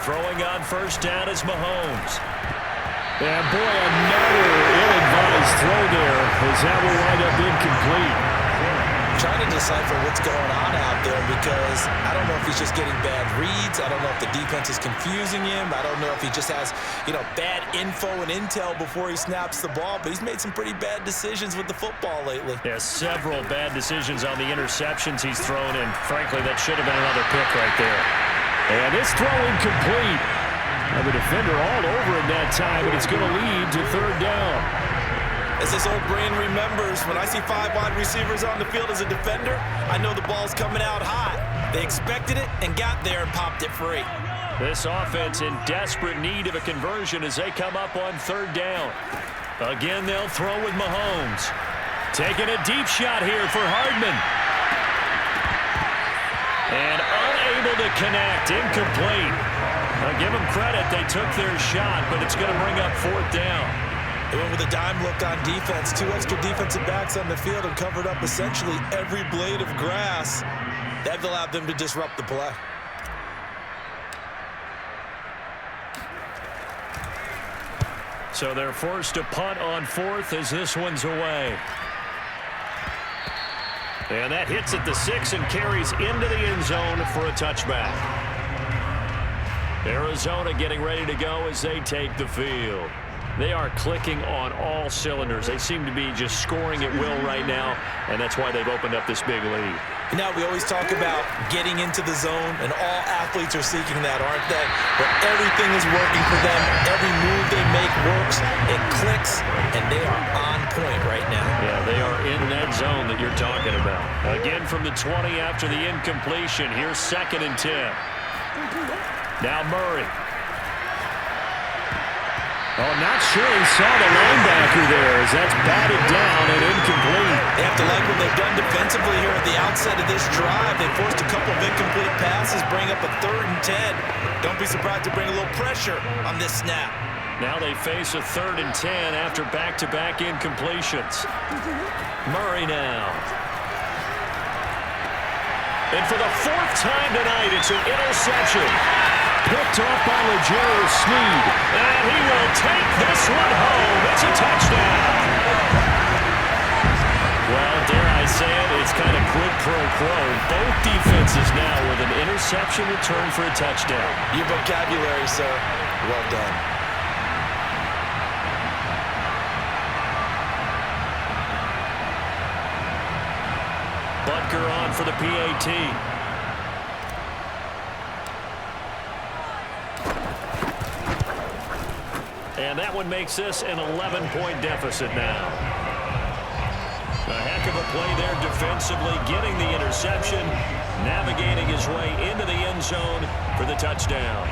Throwing on first down is Mahomes. And boy, another ill-advised throw there as that will wind up incomplete. Trying to decipher what's going on out there because I don't know if he's just getting bad reads. I don't know if the defense is confusing him. I don't know if he just has, bad info and intel before he snaps the ball. But he's made some pretty bad decisions with the football lately. Yeah, several bad decisions on the interceptions he's thrown, and frankly, that should have been another pick right there. And it's throw incomplete. And the defender all over it that time, and it's going to lead to 3rd down. As this old brain remembers, when I see 5 wide receivers on the field as a defender, I know the ball's coming out hot. They expected it and got there and popped it free. This offense in desperate need of a conversion as they come up on 3rd down. Again, they'll throw with Mahomes. Taking a deep shot here for Hardman. And unable to connect, incomplete. Now give them credit, they took their shot, but it's going to bring up 4th down. They went with a dime look on defense. 2 extra defensive backs on the field and covered up essentially every blade of grass. That allowed them to disrupt the play. So they're forced to punt on 4th as this one's away. And that hits at the 6 and carries into the end zone for a touchback. Arizona getting ready to go as they take the field. They are clicking on all cylinders. They seem to be just scoring at will right now, and that's why they've opened up this big lead. Now, we always talk about getting into the zone, and all athletes are seeking that, aren't they? But everything is working for them. Every move they make works. It clicks, and they are on point right now. Yeah, they are in that zone that you're talking about. Again from the 20 after the incompletion. Here's 2nd and 10. Now Murray. Oh, not sure he saw the linebacker there as that's batted down and incomplete. They have to like what they've done defensively here at the outset of this drive. They forced a couple of incomplete passes, bring up a 3rd and 10. Don't be surprised to bring a little pressure on this snap. Now they face a 3rd and 10 after back-to-back incompletions. Murray now. And for the 4th time tonight, it's an interception. picked off by L'Jarius Sneed. And he will take this one home. It's a touchdown. Well, dare I say it, it's kind of quid pro quo. Both defenses now with an interception return for a touchdown. Your vocabulary, sir. Well done. Butker on for the PAT. And that one makes this an 11-point deficit now. A heck of a play there defensively, getting the interception, navigating his way into the end zone for the touchdown.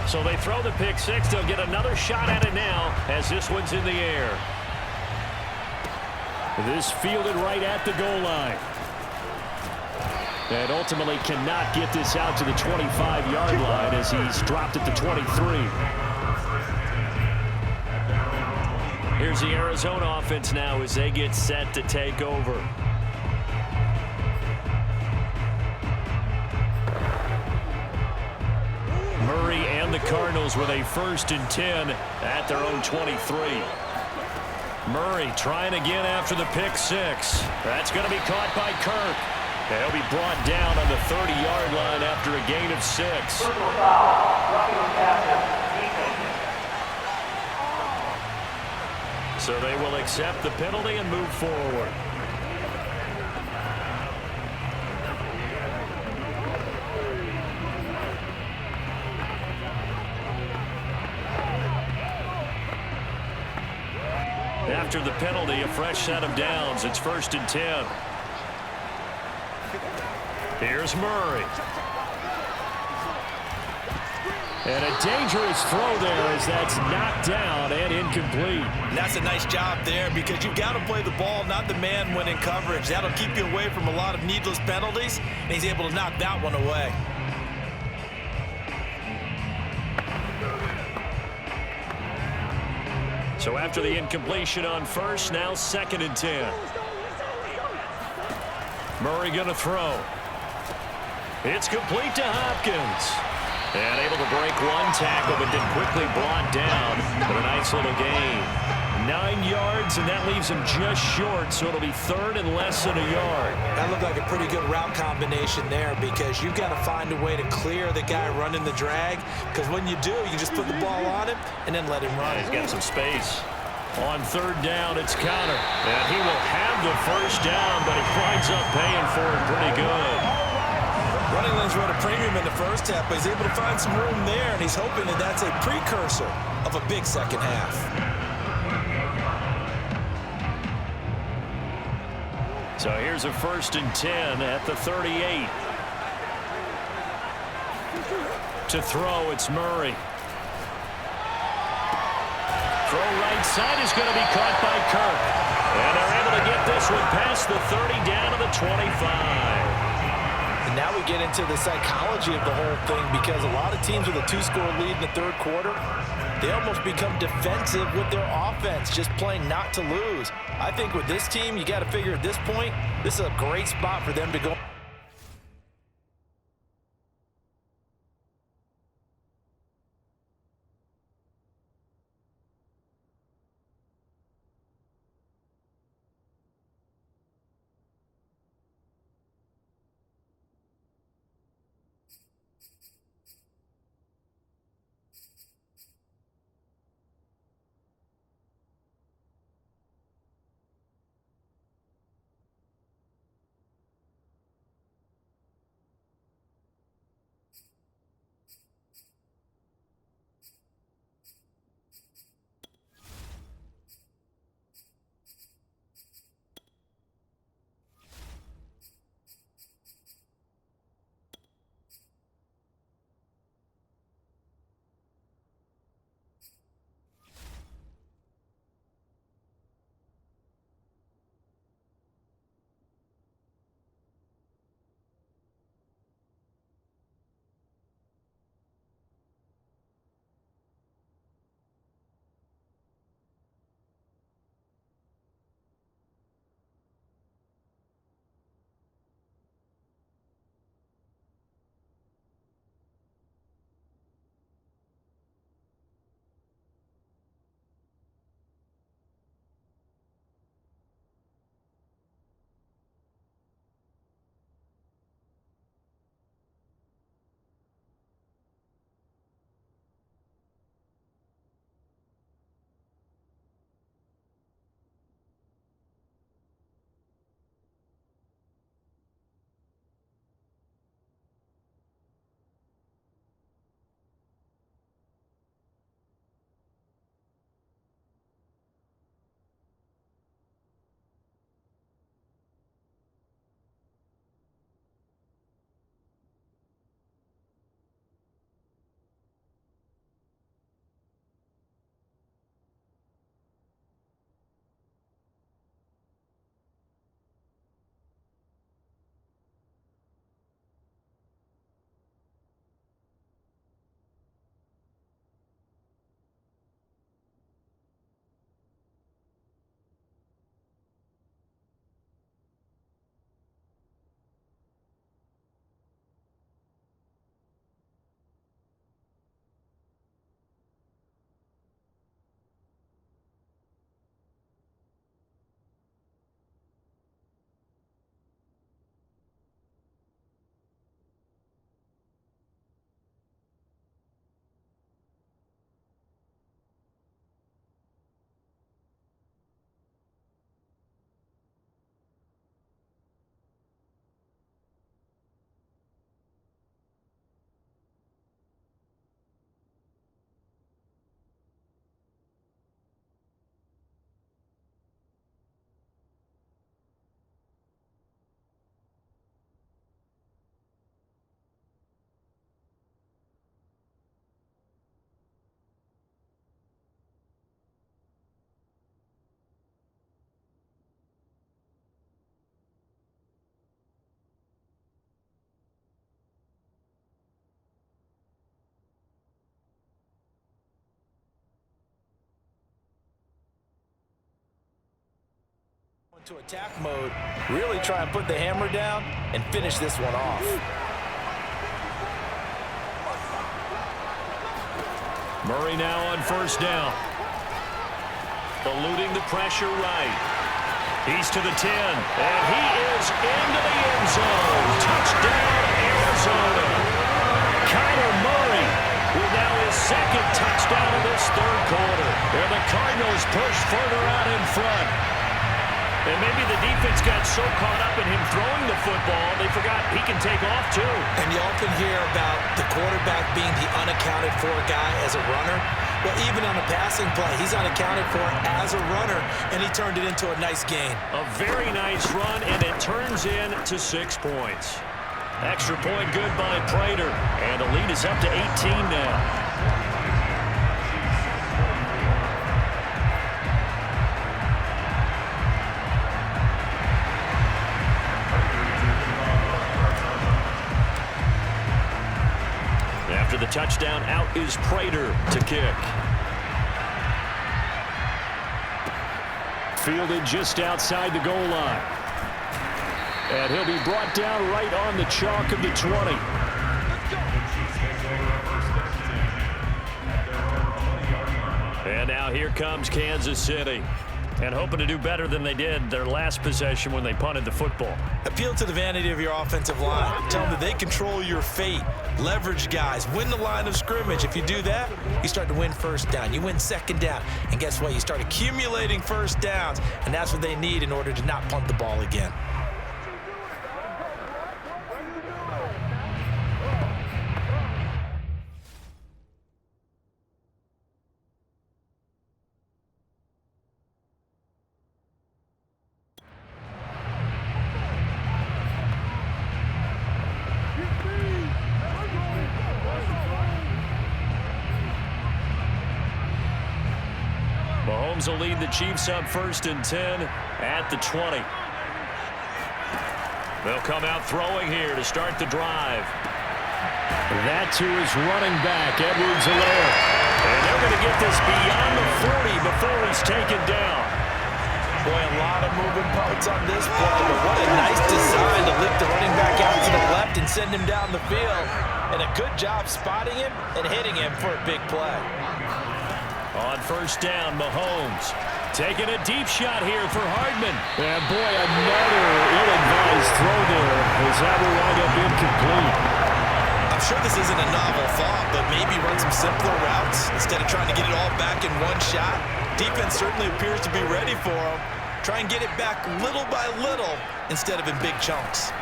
So they throw the pick six. They'll get another shot at it now as this one's in the air. This fielded right at the goal line. And ultimately cannot get this out to the 25-yard line as he's dropped at the 23. Here's the Arizona offense now as they get set to take over. Murray and the Cardinals with a 1st and 10 at their own 23. Murray trying again after the pick six. That's going to be caught by Kirk. He'll be brought down on the 30-yard line after a gain of 6. So they will accept the penalty and move forward. After the penalty, a fresh set of downs. It's 1st and 10. Here's Murray. And a dangerous throw there as that's knocked down and incomplete. And that's a nice job there because you've got to play the ball, not the man when in coverage. That'll keep you away from a lot of needless penalties, and he's able to knock that one away. So after the incompletion on first, now 2nd and 10. Murray going to throw. It's complete to Hopkins. And able to break one tackle, but then quickly brought down. But a nice little gain. 9 yards, and that leaves him just short, so it'll be 3rd and less than a yard. That looked like a pretty good route combination there because you've got to find a way to clear the guy running the drag, because when you do, you just put the ball on him and then let him run. He's got some space. On 3rd down, it's Conner. And he will have the 1st down, but he winds up paying for it pretty good. Running lanes were at a premium in the first half, but he's able to find some room there, and he's hoping that that's a precursor of a big second half. So here's a 1st and 10 at the 38. To throw, it's Murray. Throw right side is going to be caught by Kirk. And they're able to get this one past the 30 down to the 25. And now we get into the psychology of the whole thing because a lot of teams with a 2-score lead in the 3rd quarter, they almost become defensive with their offense, just playing not to lose. I think with this team, you got to figure at this point, this is a great spot for them to go. to attack mode, really try and put the hammer down and finish this one off. Murray now on first down. Eluding the pressure right. He's to the 10, and he is into the end zone. Touchdown, Arizona. Kyler Murray with now his second touchdown of this third quarter. And the Cardinals push further out in front. And maybe the defense got so caught up in him throwing the football, they forgot he can take off too. And you often hear about the quarterback being the unaccounted for guy as a runner. Well, even on a passing play, he's unaccounted for as a runner, and he turned it into a nice gain. A very nice run, and it turns into 6 points. Extra point good by Prater, and the lead is up to 18 now. After the touchdown, out is Prater to kick. Fielded just outside the goal line. And he'll be brought down right on the chalk of the 20. And now here comes Kansas City. And hoping to do better than they did their last possession when they punted the football. Appeal to the vanity of your offensive line. Tell them that they control your fate. Leverage guys. Win the line of scrimmage. If you do that, you start to win first down. You win second down. And guess what? You start accumulating first downs. And that's what they need in order to not punt the ball again. Mahomes will lead the Chiefs up 1st and 10 at the 20. They'll come out throwing here to start the drive. That to his running back, Edwards-Helaire. And they're going to get this beyond the 40 before he's taken down. Boy, a lot of moving parts on this play, but what a nice design to lift the running back out to the left and send him down the field. And a good job spotting him and hitting him for a big play. On first down, Mahomes taking a deep shot here for Hardman. And boy, another ill-advised throw there as that will wind up incomplete. I'm sure this isn't a novel thought, but maybe run some simpler routes instead of trying to get it all back in one shot. Defense certainly appears to be ready for him. Try and get it back little by little instead of in big chunks.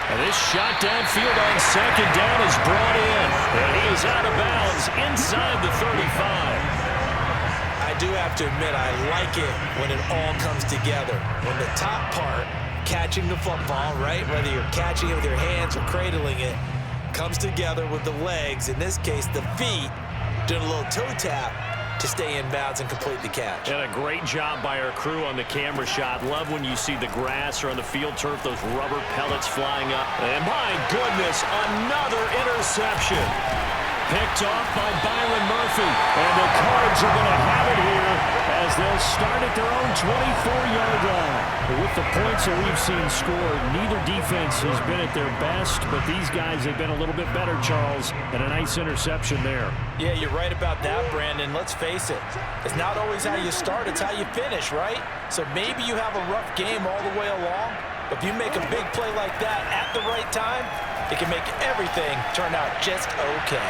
And this shot downfield on second down is brought in. And he is out of bounds inside the 35. I do have to admit, I like it when it all comes together. When the top part, catching the football, right, whether you're catching it with your hands or cradling it, comes together with the legs, in this case the feet, doing a little toe tap to stay in bounds and complete the catch. And a great job by our crew on the camera shot. Love when you see the grass or on the field turf, those rubber pellets flying up. And my goodness, another interception. Picked off by Byron Murphy. And the Cards are going to have it here as they'll start at their own 24-yard line. With the points that we've seen scored, neither defense has been at their best, but these guys have been a little bit better, Charles, and a nice interception there. Yeah, you're right about that, Brandon. Let's face it. It's not always how you start, it's how you finish, right? So maybe you have a rough game all the way along, but if you make a big play like that at the right time, it can make everything turn out just okay.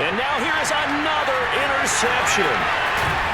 And now here is another interception.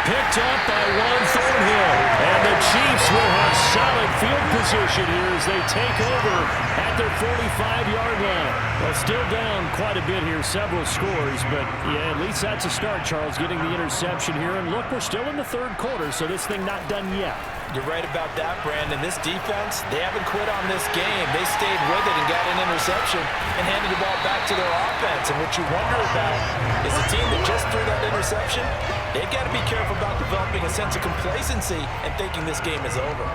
Picked up by Juan Thornhill. And the Chiefs will have solid field position here as they take over at their 45-yard line. Well, still down quite a bit here, several scores, but yeah, at least that's a start, Charles, getting the interception here. And look, we're still in the third quarter, so this thing not done yet. You're right about that, Brandon. This defense, they haven't quit on this game. They stayed with it and got an interception and handed the ball back to their offense. And what you wonder about is the team that just threw that interception, they've got to be careful about developing a sense of complacency and thinking this game is over.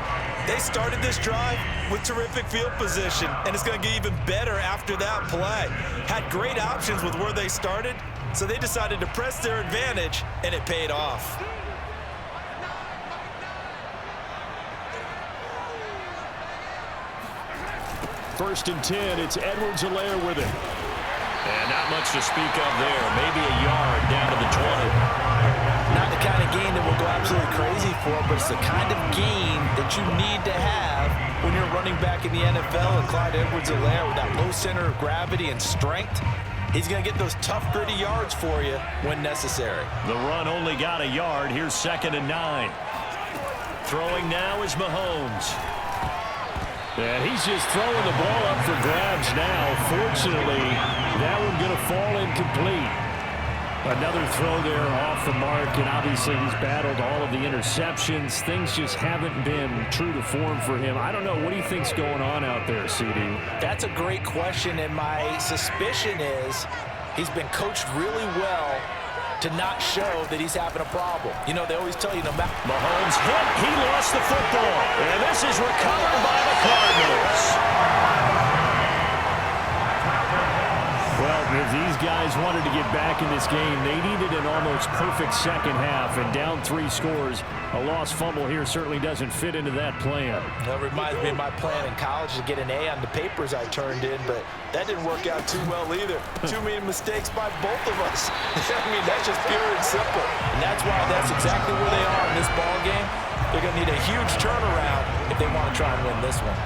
They started this drive with terrific field position, and it's going to get even better after that play. Had great options with where they started, So they decided to press their advantage, and it paid off. First and 10, it's Edwards-Helaire with it. And not much to speak of there. Maybe a yard down to the 20. Not the kind of game that we'll go absolutely crazy for, but it's the kind of game that you need to have when you're running back in the NFL. And Clyde Edwards-Helaire, with that low center of gravity and strength, he's going to get those tough, gritty yards for you when necessary. The run only got a yard. Here's 2nd and 9. Throwing now is Mahomes. And he's just throwing the ball up for grabs now. Fortunately, that one going to fall incomplete. Another throw there off the mark, and obviously he's battled all of the interceptions. Things just haven't been true to form for him. I don't know. What do you think's going on out there, CD? That's a great question, and my suspicion is he's been coached really well to not show that he's having a problem. You know, they always tell you no matter. Mahomes hit. He lost the football. And this is recovered by the Cardinals. Well, if these guys wanted to get back in this game, they needed an almost perfect second half, and down 3 scores. A lost fumble here certainly doesn't fit into that plan. That reminds me of my plan in college to get an A on the papers I turned in, but that didn't work out too well either. Too many mistakes by both of us. I mean, that's just pure and simple. And that's why that's exactly where they are in this ball game. They're going to need a huge turnaround if they want to try and win this one.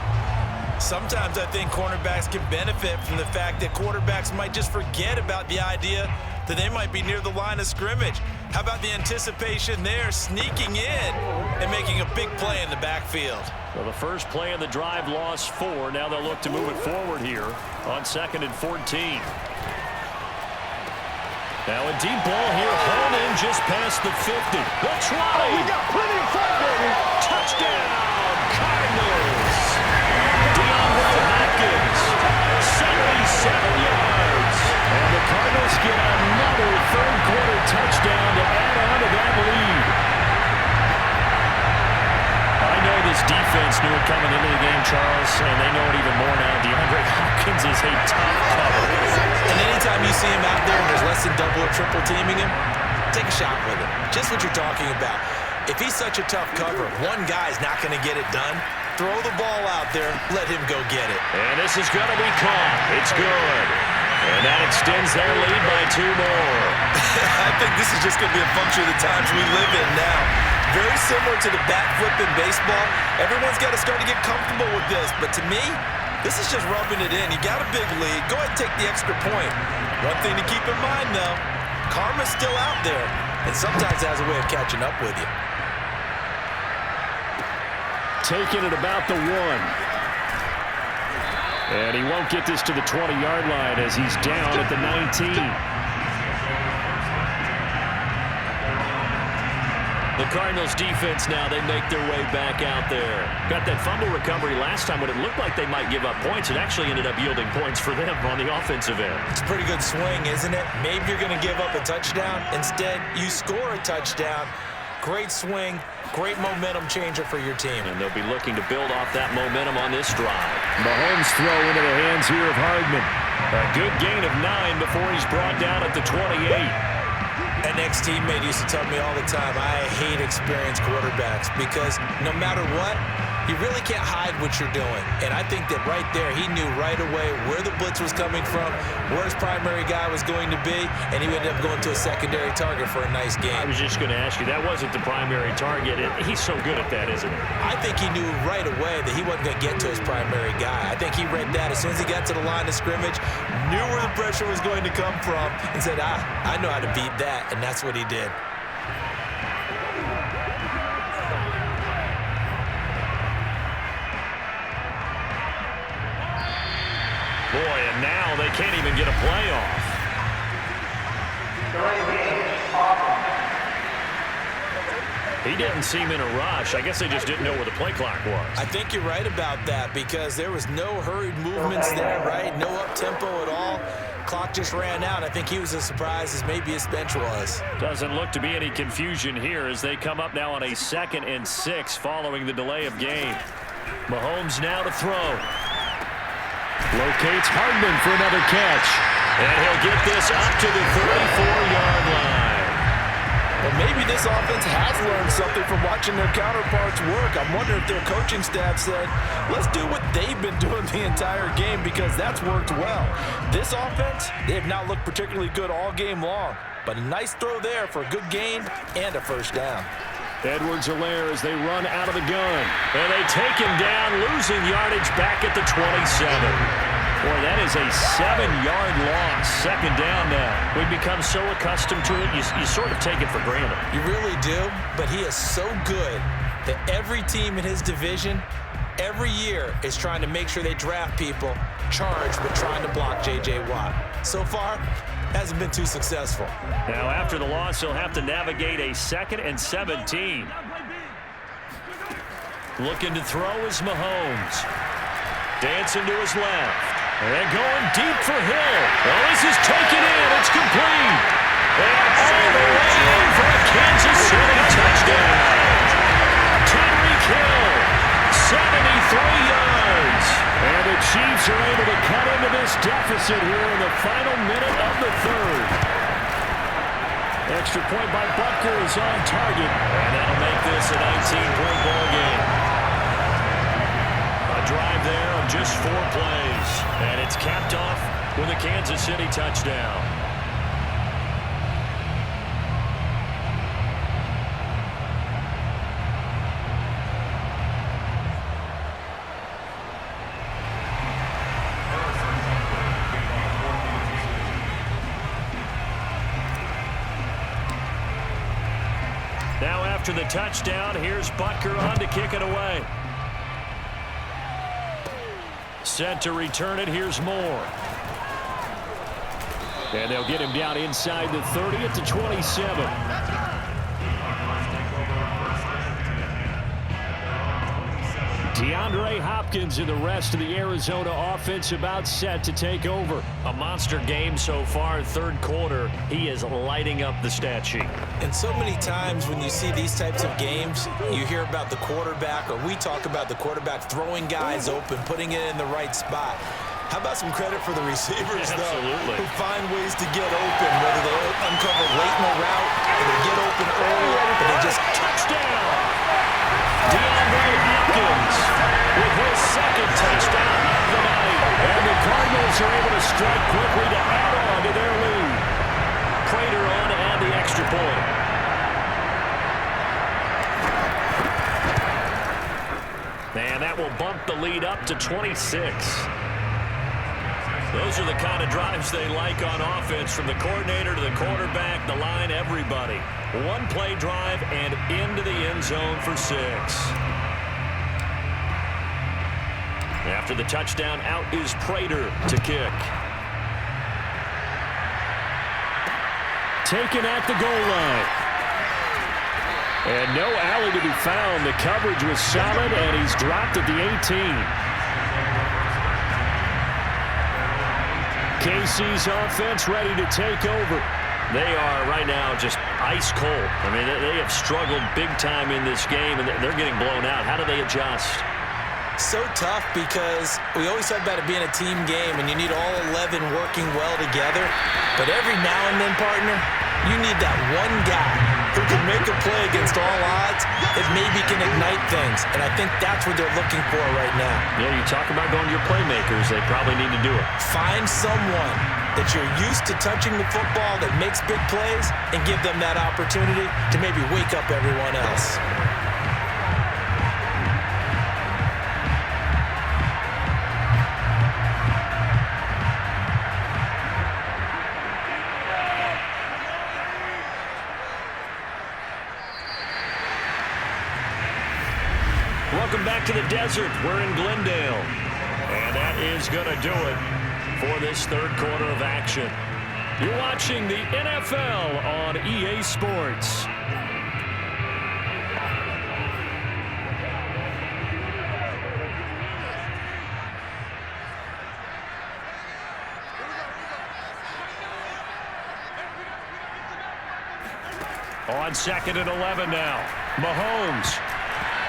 Sometimes I think cornerbacks can benefit from the fact that quarterbacks might just forget about the idea that they might be near the line of scrimmage. How about the anticipation there, sneaking in and making a big play in the backfield? Well, the first play of the drive lost 4. Now they'll look to move it forward here on 2nd and 14. Now a deep ball here, hauled in just past the 50. The try. We got plenty of fun, baby. Touchdown, Cardinals. DeAndre Hopkins, 77 yards. And the Cardinals get another third-quarter touchdown to add on to that lead. I know this defense knew it coming into the game, Charles, and they know it even more now. DeAndre Hopkins is a top cover. And anytime you see him out there and there's less than double or triple teaming him, take a shot with him. Just what you're talking about. If he's such a tough cover, one guy's not going to get it done. Throw the ball out there, let him go get it. And this is going to be caught. It's good. And that extends their lead by 2 more. I think this is just going to be a function of the times we live in now. Very similar to the bat flip in baseball. Everyone's got to start to get comfortable with this. But to me, this is just rubbing it in. You got a big lead. Go ahead and take the extra point. One thing to keep in mind, though, karma's still out there, and sometimes it has a way of catching up with you. Taking it about the 1. And he won't get this to the 20-yard line as he's down at the 19. The Cardinals defense now, they make their way back out there. Got that fumble recovery last time when it looked like they might give up points. It actually ended up yielding points for them on the offensive end. It's a pretty good swing, isn't it? Maybe you're going to give up a touchdown. Instead, you score a touchdown. Great swing, great momentum changer for your team. And they'll be looking to build off that momentum on this drive. Mahomes throw into the hands here of Hardman. A good gain of 9 before he's brought down at the 28. An ex-teammate used to tell me all the time, I hate experienced quarterbacks because no matter what, you really can't hide what you're doing. And I think that right there, he knew right away where the blitz was coming from, where his primary guy was going to be, and he ended up going to a secondary target for a nice game. I was just going to ask you, that wasn't the primary target. He's so good at that, isn't he? I think he knew right away that he wasn't going to get to his primary guy. I think he read that as soon as he got to the line of scrimmage, knew where the pressure was going to come from, and said, I know how to beat that, and that's what he did. Boy, and now they can't even get a play off. He didn't seem in a rush. I guess they just didn't know where the play clock was. I think you're right about that because there was no hurried movements there, right? No up-tempo at all. Clock just ran out. I think he was as surprised as maybe his bench was. Doesn't look to be any confusion here as they come up now on a 2nd and 6 following the delay of game. Mahomes now to throw. Locates Hardman for another catch. And he'll get this up to the 34-yard line. Well, maybe this offense has learned something from watching their counterparts work. I'm wondering if their coaching staff said, let's do what they've been doing the entire game, because that's worked well. This offense, they have not looked particularly good all game long, but a nice throw there for a good gain and a first down. Edwards-Helaire as they run out of the gun. And they take him down, losing yardage back at the 27. Boy, that is a 7-yard loss. Second down now. We've become so accustomed to it, you sort of take it for granted. You really do, but he is so good that every team in his division, every year, is trying to make sure they draft people charged with trying to block J.J. Watt. So far, hasn't been too successful. Now, after the loss, he'll have to navigate a 2nd and 17. Looking to throw is Mahomes. Dancing to his left. And going deep for Hill. Well, this is taken in. It's complete. And all the way for a Kansas City touchdown. Tyreek Hill, 73 yards. And the Chiefs are able to cut into this deficit here in the final minute of the third. Extra point by Butker is on target. And that'll make this a 19-point ball game. A drive there of just 4 plays. And it's capped off with a Kansas City touchdown. Now after the touchdown, here's Butker on to kick it away. Set to return it. Here's Moore. And they'll get him down inside the 30 at the 27. DeAndre Hopkins and the rest of the Arizona offense about set to take over. A monster game so far, third quarter. He is lighting up the stat sheet. And so many times when you see these types of games, you hear about the quarterback, or we talk about the quarterback throwing guys open, putting it in the right spot. How about some credit for the receivers, though, who find ways to get open, whether they uncover late in the route, or they get open early, or they just touchdown. DeAndre Hopkins with his second touchdown of the night. And the Cardinals are able to strike quickly to add on to their lead. Prater on to add the extra point. And that will bump the lead up to 26. Those are the kind of drives they like on offense, from the coordinator to the quarterback, the line, everybody. One play drive and into the end zone for 6. After the touchdown, out is Prater to kick. Taken at the goal line. And no alley to be found. The coverage was solid, and he's dropped at the 18. KC's offense ready to take over. They are right now just ice cold. I mean, they have struggled big time in this game, and they're getting blown out. How do they adjust? So tough, because we always talk about it being a team game, and you need all 11 working well together. But every now and then, partner, you need that one guy who can make a play against all odds that maybe can ignite things. And I think that's what they're looking for right now. Yeah, you talk about going to your playmakers. They probably need to do it. Find someone that you're used to touching the football that makes big plays and give them that opportunity to maybe wake up everyone else. Welcome back to the desert. We're in Glendale. And that is going to do it for this third quarter of action. You're watching the NFL on EA Sports. On 2nd and 11 now. Mahomes.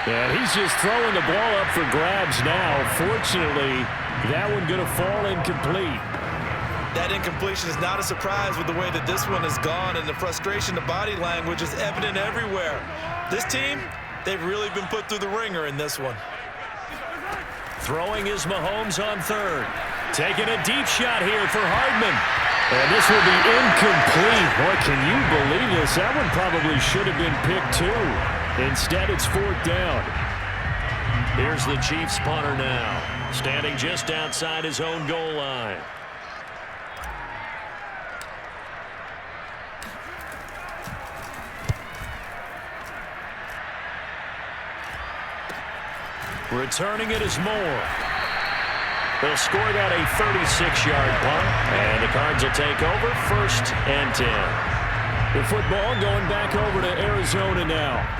And he's just throwing the ball up for grabs now. Fortunately, that one going to fall incomplete. That incompletion is not a surprise with the way that this one has gone, and the frustration, the body language is evident everywhere. This team, they've really been put through the ringer in this one. Throwing is Mahomes on third. Taking a deep shot here for Hardman. And this will be incomplete. Boy, can you believe this? That one probably should have been picked too. Instead, it's fourth down. Here's the Chiefs punter now, standing just outside his own goal line. Returning it is Moore. They'll score that a 36-yard punt, and the Cards will take over 1st and 10. The football going back over to Arizona now.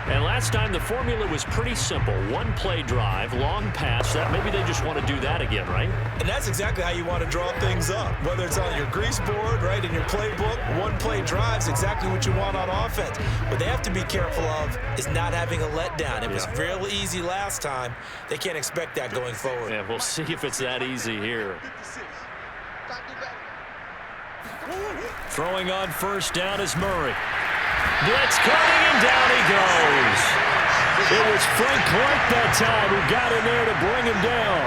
And last time the formula was pretty simple. One play drive, long pass. That maybe they just want to do that again, right? And that's exactly how you want to draw things up. Whether it's on your grease board, right, in your playbook, one play drive is exactly what you want on offense. What they have to be careful of is not having a letdown. It was real easy last time. They can't expect that going forward. Yeah, we'll see if it's that easy here. Throwing on first down is Murray. Blitz coming, and down he goes. It was Frank Clark that time who got in there to bring him down.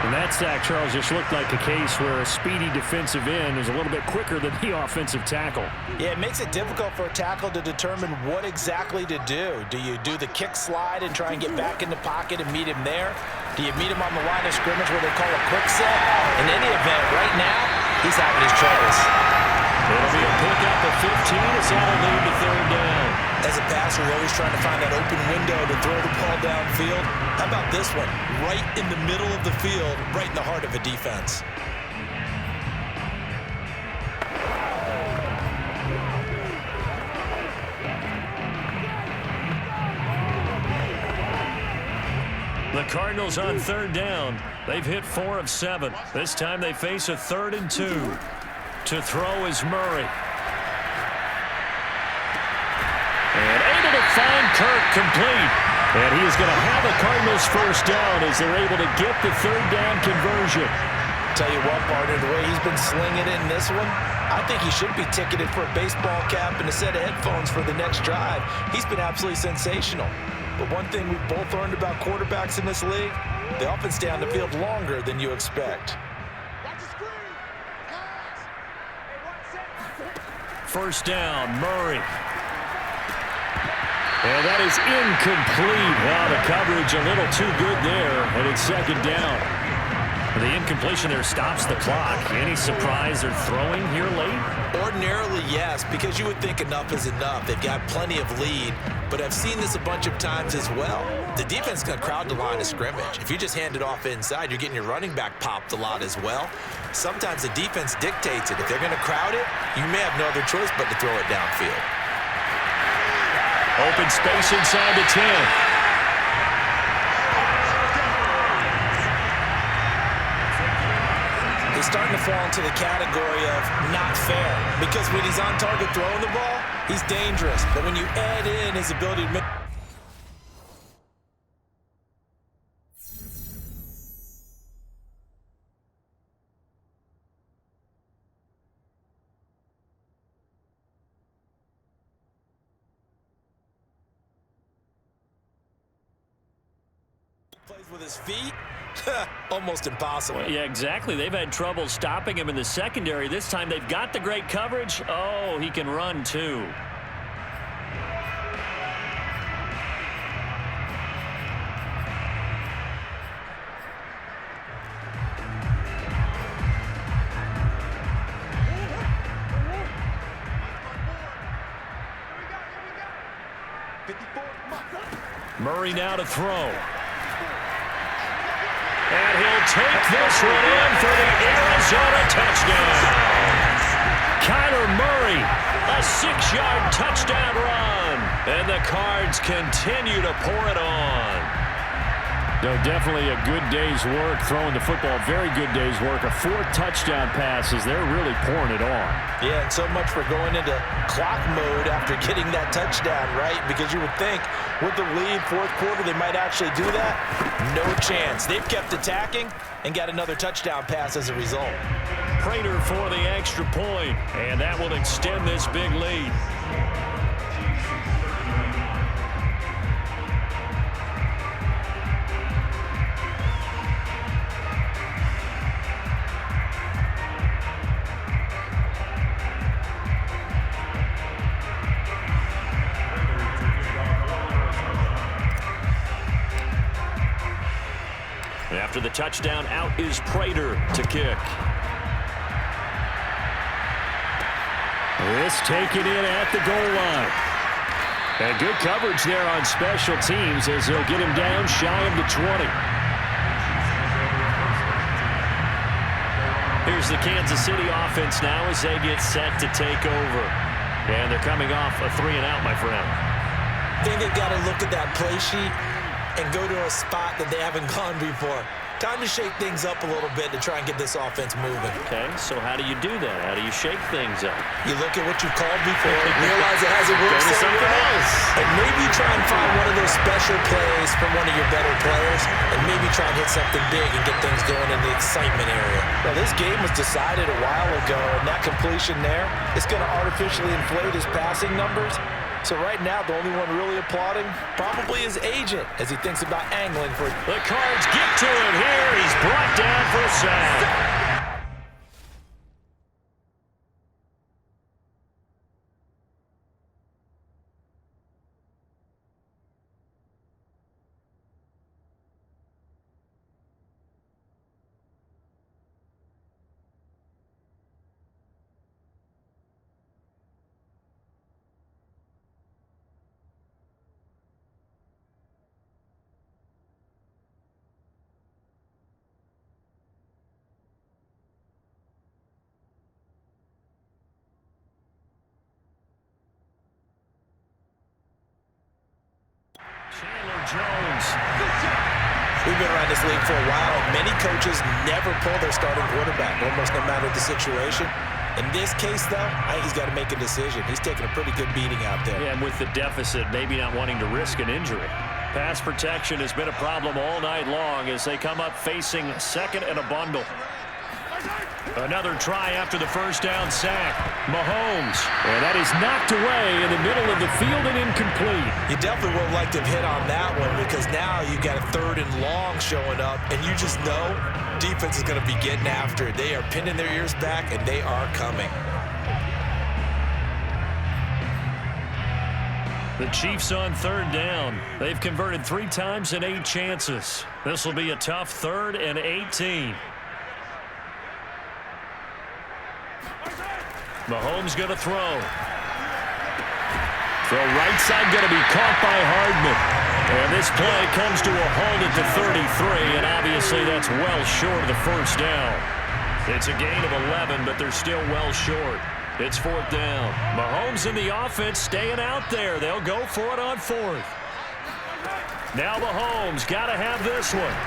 And that sack, Charles, just looked like a case where a speedy defensive end is a little bit quicker than the offensive tackle. Yeah, it makes it difficult for a tackle to determine what exactly to do. Do you do the kick slide and try and get back in the pocket and meet him there? Do you meet him on the line of scrimmage where they call a quick set? In any event, right now, he's having his troubles. It'll be a pickup of 15 as that'll lead to third down. As a passer, you're always trying to find that open window to throw the ball downfield. How about this one? Right in the middle of the field, right in the heart of a defense. The Cardinals on third down. They've hit 4 of 7. This time they face a 3rd and 2. To throw is Murray. And able to find Kirk complete. And he is going to have the Cardinals first down as they're able to get the third down conversion. Tell you what, partner, the way he's been slinging it in this one, I think he should be ticketed for a baseball cap and a set of headphones for the next drive. He's been absolutely sensational. But one thing we've both learned about quarterbacks in this league, they often stay on the field longer than you expect. First down, Murray. And that is incomplete. Wow, the coverage a little too good there, and it's second down. The incompletion there stops the clock. Any surprise they're throwing here late? Ordinarily, yes, because you would think enough is enough. They've got plenty of lead, but I've seen this a bunch of times as well. The defense is going to crowd the line of scrimmage. If you just hand it off inside, you're getting your running back popped a lot as well. Sometimes the defense dictates it. If they're going to crowd it, you may have no other choice but to throw it downfield. Open space inside the 10. He's starting to fall into the category of not fair, because when he's on target throwing the ball, he's dangerous. But when you add in his ability to make plays with his feet, almost impossible. Yeah, exactly. They've had trouble stopping him in the secondary. This time they've got the great coverage. Oh, he can run too. Murray now to throw. And he'll take this one in for the Arizona touchdown. Kyler Murray, a 6-yard touchdown run. And the Cards continue to pour it on. No, definitely a good day's work throwing the football. Very good day's work. A 4th touchdown pass as they're really pouring it on. Yeah, and so much for going into clock mode after getting that touchdown, right? Because you would think with the lead, 4th quarter, they might actually do that. No chance. They've kept attacking and got another touchdown pass as a result. Prater for the extra point, and that will extend this big lead. After the touchdown, out is Prater to kick. This taken in at the goal line. And good coverage there on special teams as they'll get him down shy of the 20. Here's the Kansas City offense now as they get set to take over. And they're coming off a 3-and-out, my friend. I think they've got to look at that play sheet and go to a spot that they haven't gone before. Time to shake things up a little bit to try and get this offense moving. Okay, so how do you do that? How do you shake things up? You look at what you called before, realize it hasn't worked Go to so something well, else. and maybe try and find one of those special plays from one of your better players, and maybe try and hit something big and get things going in the excitement area. Well, this game was decided a while ago, and that completion there is going to artificially inflate his passing numbers. So right now, the only one really applauding probably his agent as he thinks about angling for it. The Cards get to him here. He's brought down for a sack. Chandler Jones. We've been around this league for a while, and many coaches never pull their starting quarterback, almost no matter the situation. In this case, though, I think he's got to make a decision. He's taking a pretty good beating out there. Yeah, and with the deficit, maybe not wanting to risk an injury. Pass protection has been a problem all night long as they come up facing second and a bundle. Another try after the first down sack. Mahomes. And that is knocked away in the middle of the field and incomplete. You definitely would have liked to have hit on that one because now you've got a 3rd and long showing up, and you just know defense is going to be getting after it. They are pinning their ears back, and they are coming. The Chiefs on 3rd down. They've converted 3 times in 8 chances. This will be a tough 3rd and 18. Mahomes going to throw. Throw right side going to be caught by Hardman. And this play comes to a halt at the 33, and obviously that's well short of the first down. It's a gain of 11, but they're still well short. It's 4th down. Mahomes and the offense staying out there. They'll go for it on 4th. Now Mahomes got to have this one.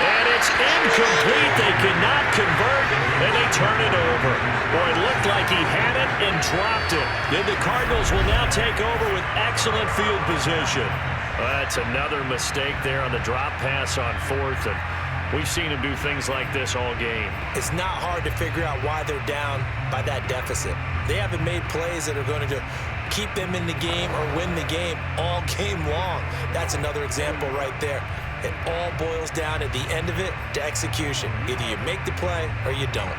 And it's incomplete. They could not convert, and they turn it over. Boy, it looked like he had it and dropped it. Then the Cardinals will now take over with excellent field position. Well, that's another mistake there on the drop pass on 4th, and we've seen him do things like this all game. It's not hard to figure out why they're down by that deficit. They haven't made plays that are going to keep them in the game or win the game all game long. That's another example right there. It all boils down at the end of it to execution. Either you make the play or you don't.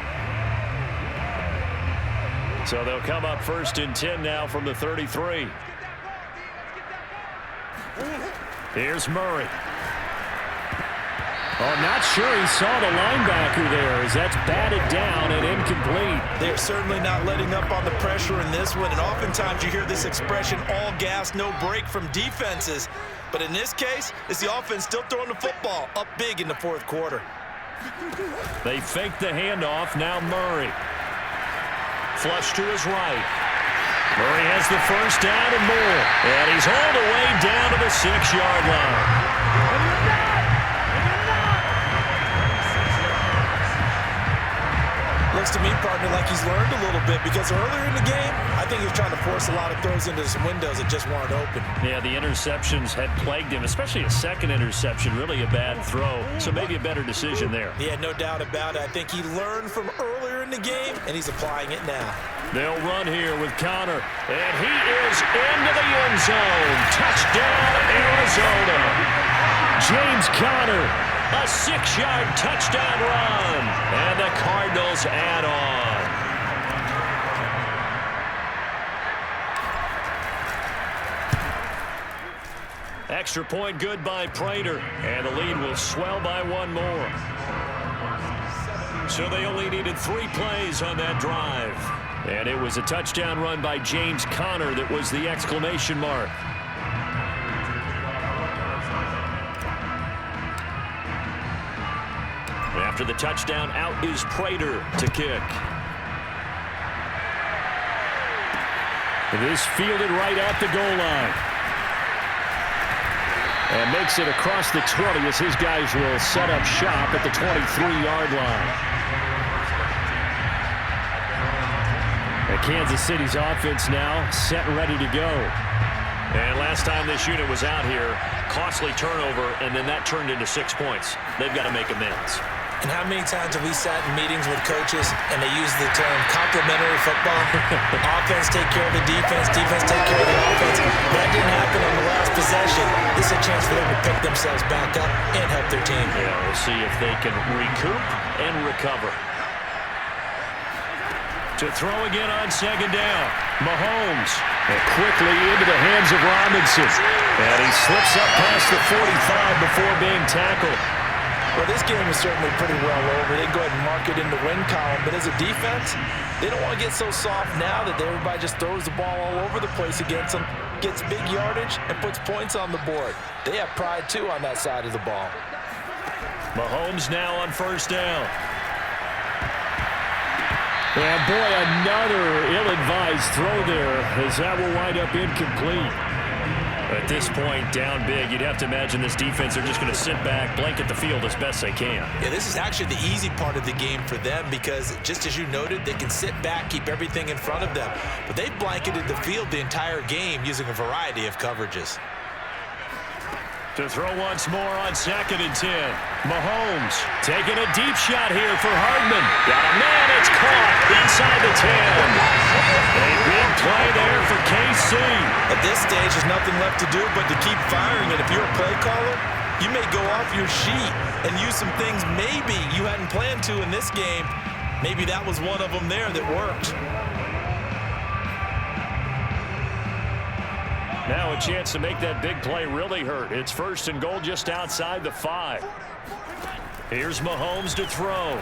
So they'll come up 1st and 10 now from the 33. Here's Murray. Oh, not sure he saw the linebacker there as that's batted down and incomplete. They're certainly not letting up on the pressure in this one, and oftentimes you hear this expression, all gas, no break from defenses. But in this case, it's the offense still throwing the football up big in the 4th quarter. They fake the handoff. Now Murray. Flush to his right. Murray has the first down and more. And he's all the way down to the 6-yard line. looks to me, partner, like he's learned a little bit because earlier in the game, I think he was trying to force a lot of throws into some windows that just weren't open. Yeah, the interceptions had plagued him, especially a second interception, really a bad throw. So maybe a better decision there. Yeah, no doubt about it. I think he learned from earlier in the game, and he's applying it now. They'll run here with Conner, and he is into the end zone. Touchdown, Arizona. James Conner, a 6-yard touchdown run, and the Cardinals add on. Extra point good by Prater, and the lead will swell by one more. So they only needed 3 plays on that drive. And it was a touchdown run by James Conner that was the exclamation mark. After the touchdown, out is Prater to kick. This fielded right at the goal line. And makes it across the 20 as his guys will set up shop at the 23-yard line. Kansas City's offense now set and ready to go. And last time this unit was out here, costly turnover, and then that turned into 6 points. They've got to make amends. And how many times have we sat in meetings with coaches and they use the term complementary football? Offense take care of the defense, defense take care of the offense. That didn't happen on the last possession. This is a chance for them to pick themselves back up and help their team. Yeah, we'll see if they can recoup and recover. To throw again on second down. Mahomes. And quickly into the hands of Robinson. And he slips up past the 45 before being tackled. Well, this game is certainly pretty well over. They go ahead and mark it in the win column. But as a defense, they don't want to get so soft now that everybody just throws the ball all over the place against them, gets big yardage, and puts points on the board. They have pride, too, on that side of the ball. Mahomes now on first down. And boy, another ill-advised throw there as that will wind up incomplete. At this point, down big, you'd have to imagine this defense are just going to sit back, blanket the field as best they can. Yeah, this is actually the easy part of the game for them because, just as you noted, they can sit back, keep everything in front of them. But they've blanketed the field the entire game using a variety of coverages. To throw once more on 2nd and 10. Mahomes taking a deep shot here for Hardman. Got a man, it's caught inside the 10. A big play there for KC. At this stage, there's nothing left to do but to keep firing. And if you're a play caller, you may go off your sheet and use some things maybe you hadn't planned to in this game. Maybe that was one of them there that worked. Now a chance to make that big play really hurt. It's 1st and goal just outside the 5. Here's Mahomes to throw.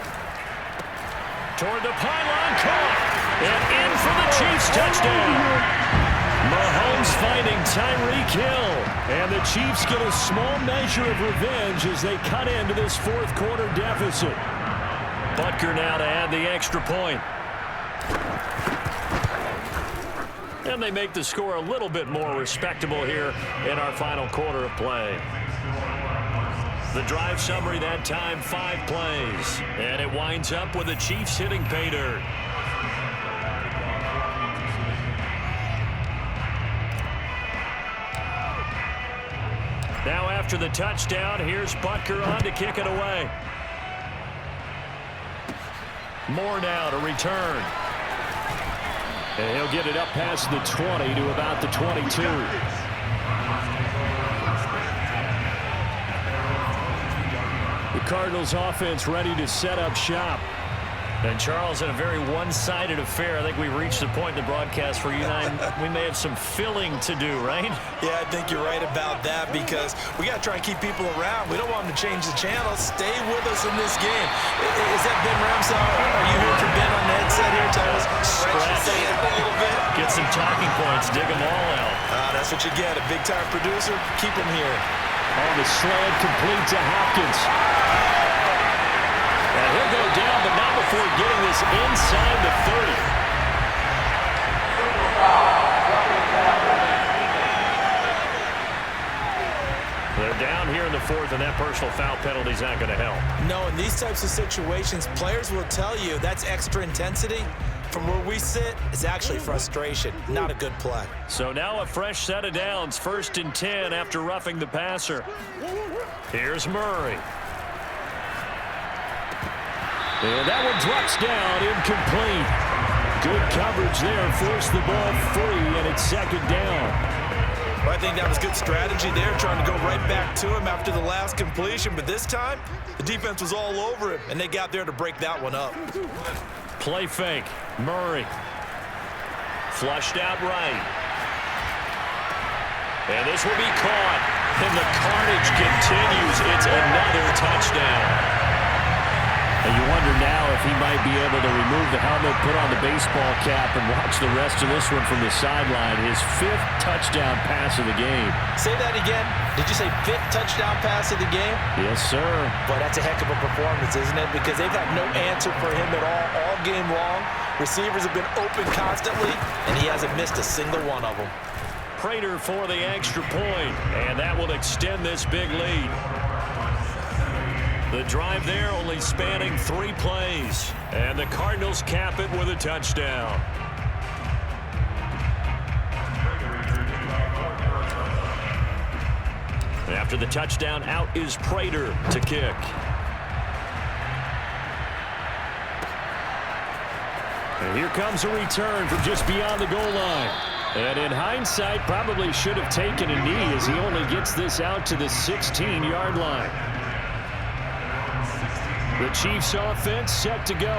Toward the pylon, caught. And in for the Chiefs touchdown. Mahomes finding Tyreek Hill. And the Chiefs get a small measure of revenge as they cut into this 4th quarter deficit. Butker now to add the extra point. And they make the score a little bit more respectable here in our final quarter of play. The drive summary that time, 5 plays. And it winds up with the Chiefs hitting pay dirt. Now after the touchdown, here's Butker on to kick it away. Moore now to return. And he'll get it up past the 20 to about the 22. The Cardinals offense ready to set up shop. And Charles, in a very one-sided affair, I think we've reached the point in the broadcast where you and I, we may have some filling to do, right? Yeah, I think you're right about that because we got to try and keep people around. We don't want them to change the channel. Stay with us in this game. Is that Ben Ramsey? Are you here for Ben on the headset here? Tell us, scratch say it a little bit. Get some talking points. Dig them all out. That's what you get. A big-time producer. Keep him here. On the slant, complete to Hopkins. And he'll go down, but not before getting this inside the 30. They're down here in the fourth, and that personal foul penalty is not going to help. No, in these types of situations, players will tell you that's extra intensity. From where we sit, it's actually frustration, not a good play. So now a fresh set of downs, 1st and 10 after roughing the passer. Here's Murray. And that one drops down, incomplete. Good coverage there, forced the ball free, and it's 2nd down. Well, I think that was good strategy there, trying to go right back to him after the last completion. But this time, the defense was all over him, and they got there to break that one up. Play fake. Murray. Flushed out right. And this will be caught. And the carnage continues. It's another touchdown. And you wonder now if he might be able to remove the helmet, put on the baseball cap, and watch the rest of this one from the sideline. His 5th touchdown pass of the game. Say that again. Did you say 5th touchdown pass of the game? Yes, sir. Boy, that's a heck of a performance, isn't it? Because they've had no answer for him at all game long. Receivers have been open constantly, and he hasn't missed a single one of them. Prater for the extra point, and that will extend this big lead. The drive there only spanning 3 plays, and the Cardinals cap it with a touchdown. After the touchdown, out is Prater to kick. And here comes a return from just beyond the goal line. And in hindsight, probably should have taken a knee as he only gets this out to the 16-yard line. The Chiefs offense set to go.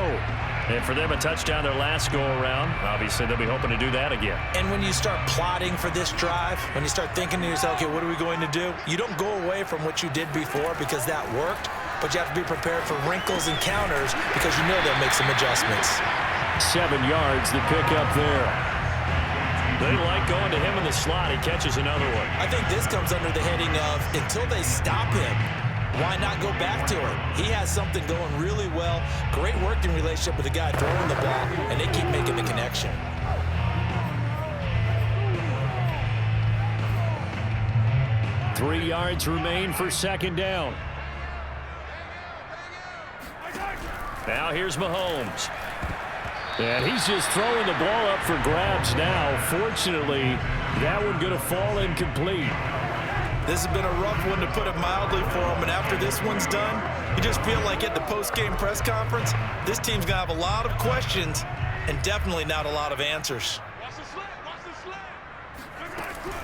And for them, a touchdown their last go-around. Obviously, they'll be hoping to do that again. And when you start plotting for this drive, when you start thinking to yourself, okay, what are we going to do? You don't go away from what you did before because that worked, but you have to be prepared for wrinkles and counters because you know they'll make some adjustments. 7 yards, the pickup there. They like going to him in the slot. He catches another one. I think this comes under the heading of until they stop him, why not go back to it? He has something going really well. Great working relationship with the guy throwing the ball, and they keep making the connection. Three yards remain for 2nd down. Now here's Mahomes. And he's just throwing the ball up for grabs now. Fortunately, that one going to fall incomplete. This has been a rough one, to put it mildly, for him. And after this one's done, you just feel like at the post-game press conference, this team's going to have a lot of questions and definitely not a lot of answers.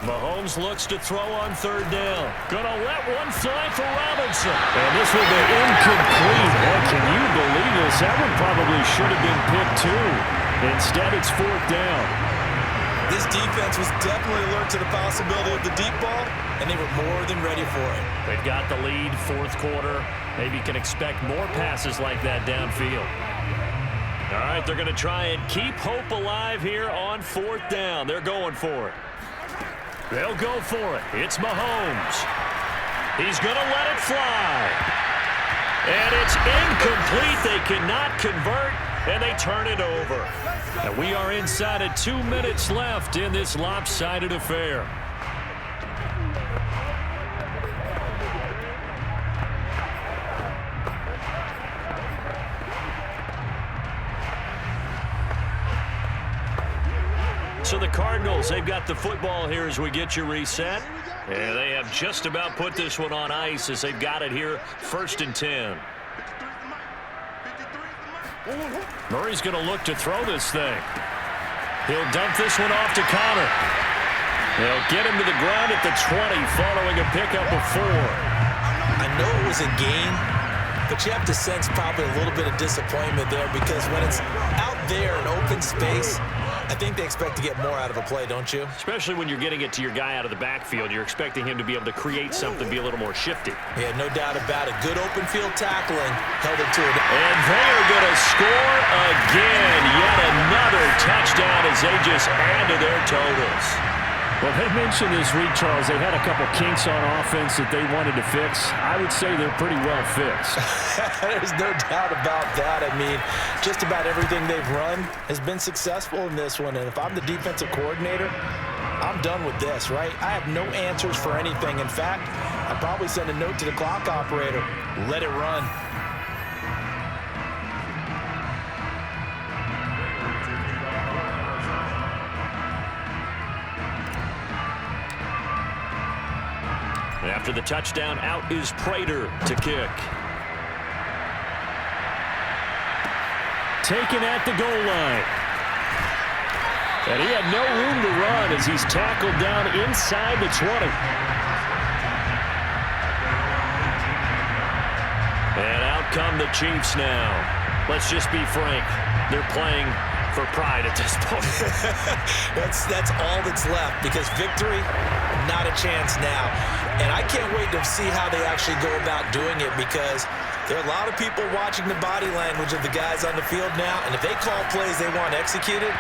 Mahomes looks to throw on 3rd down. Gonna let one fly for Robinson. And this will be incomplete. Oh, can you believe this? That one probably should have been picked too. Instead, it's 4th down. This defense was definitely alert to the possibility of the deep ball, and they were more than ready for it. They've got the lead, 4th quarter. Maybe you can expect more passes like that downfield. All right, they're going to try and keep hope alive here on 4th down. They're going for it. They'll go for it. It's Mahomes. He's going to let it fly. And it's incomplete. They cannot convert, and they turn it over. And we are inside of 2 minutes left in this lopsided affair. So the Cardinals, they've got the football here as we get you reset. And they have just about put this one on ice as they've got it here, 1st and 10. Murray's going to look to throw this thing. He'll dump this one off to Connor. They'll get him to the ground at the 20 following a pickup of 4. I know it was a gain, but you have to sense probably a little bit of disappointment there, because when it's out there in open space, I think they expect to get more out of a play, don't you? Especially when you're getting it to your guy out of the backfield. You're expecting him to be able to create something, be a little more shifty. Yeah, no doubt about it. Good open field tackling. Held it to it. And they are going to score again. Yet another touchdown as they just add to their totals. Well, they mentioned this week, Charles, they had a couple kinks on offense that they wanted to fix. I would say they're pretty well fixed. There's no doubt about that. I mean, just about everything they've run has been successful in this one. And if I'm the defensive coordinator, I'm done with this, right? I have no answers for anything. In fact, I'd probably send a note to the clock operator. Let it run. After the touchdown, out is Prater to kick. Taken at the goal line. And he had no room to run as he's tackled down inside the 20. And out come the Chiefs now. Let's just be frank. They're playing for pride at this point. That's all that's left, because victory, not a chance now. And I can't wait to see how they actually go about doing it, because there are a lot of people watching the body language of the guys on the field now, and if they call plays they want executed,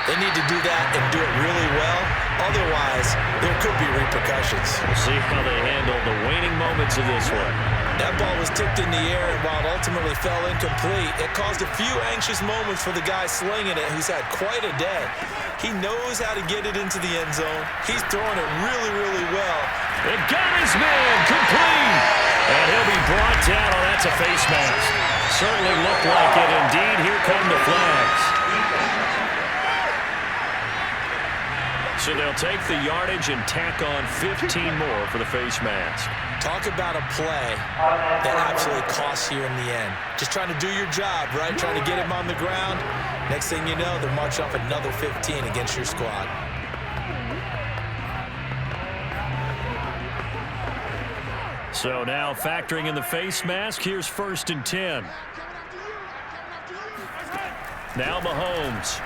they need to do that and do it really well. Otherwise, there could be repercussions. We'll see how they handle the waning moments of this one. That ball was tipped in the air, and while it ultimately fell incomplete, it caused a few anxious moments for the guy slinging it, who's had quite a day. He knows how to get it into the end zone. He's throwing it really, really well. It got his man complete. And he'll be brought down. Oh, that's a face mask. Certainly looked like it. Indeed, here come the flags. So they'll take the yardage and tack on 15 more for the face mask. Talk about a play that absolutely costs you in the end. Just trying to do your job, right? Trying to get him on the ground. Next thing you know, they're marching off another 15 against your squad. So now factoring in the face mask, here's 1st and 10. Now Mahomes.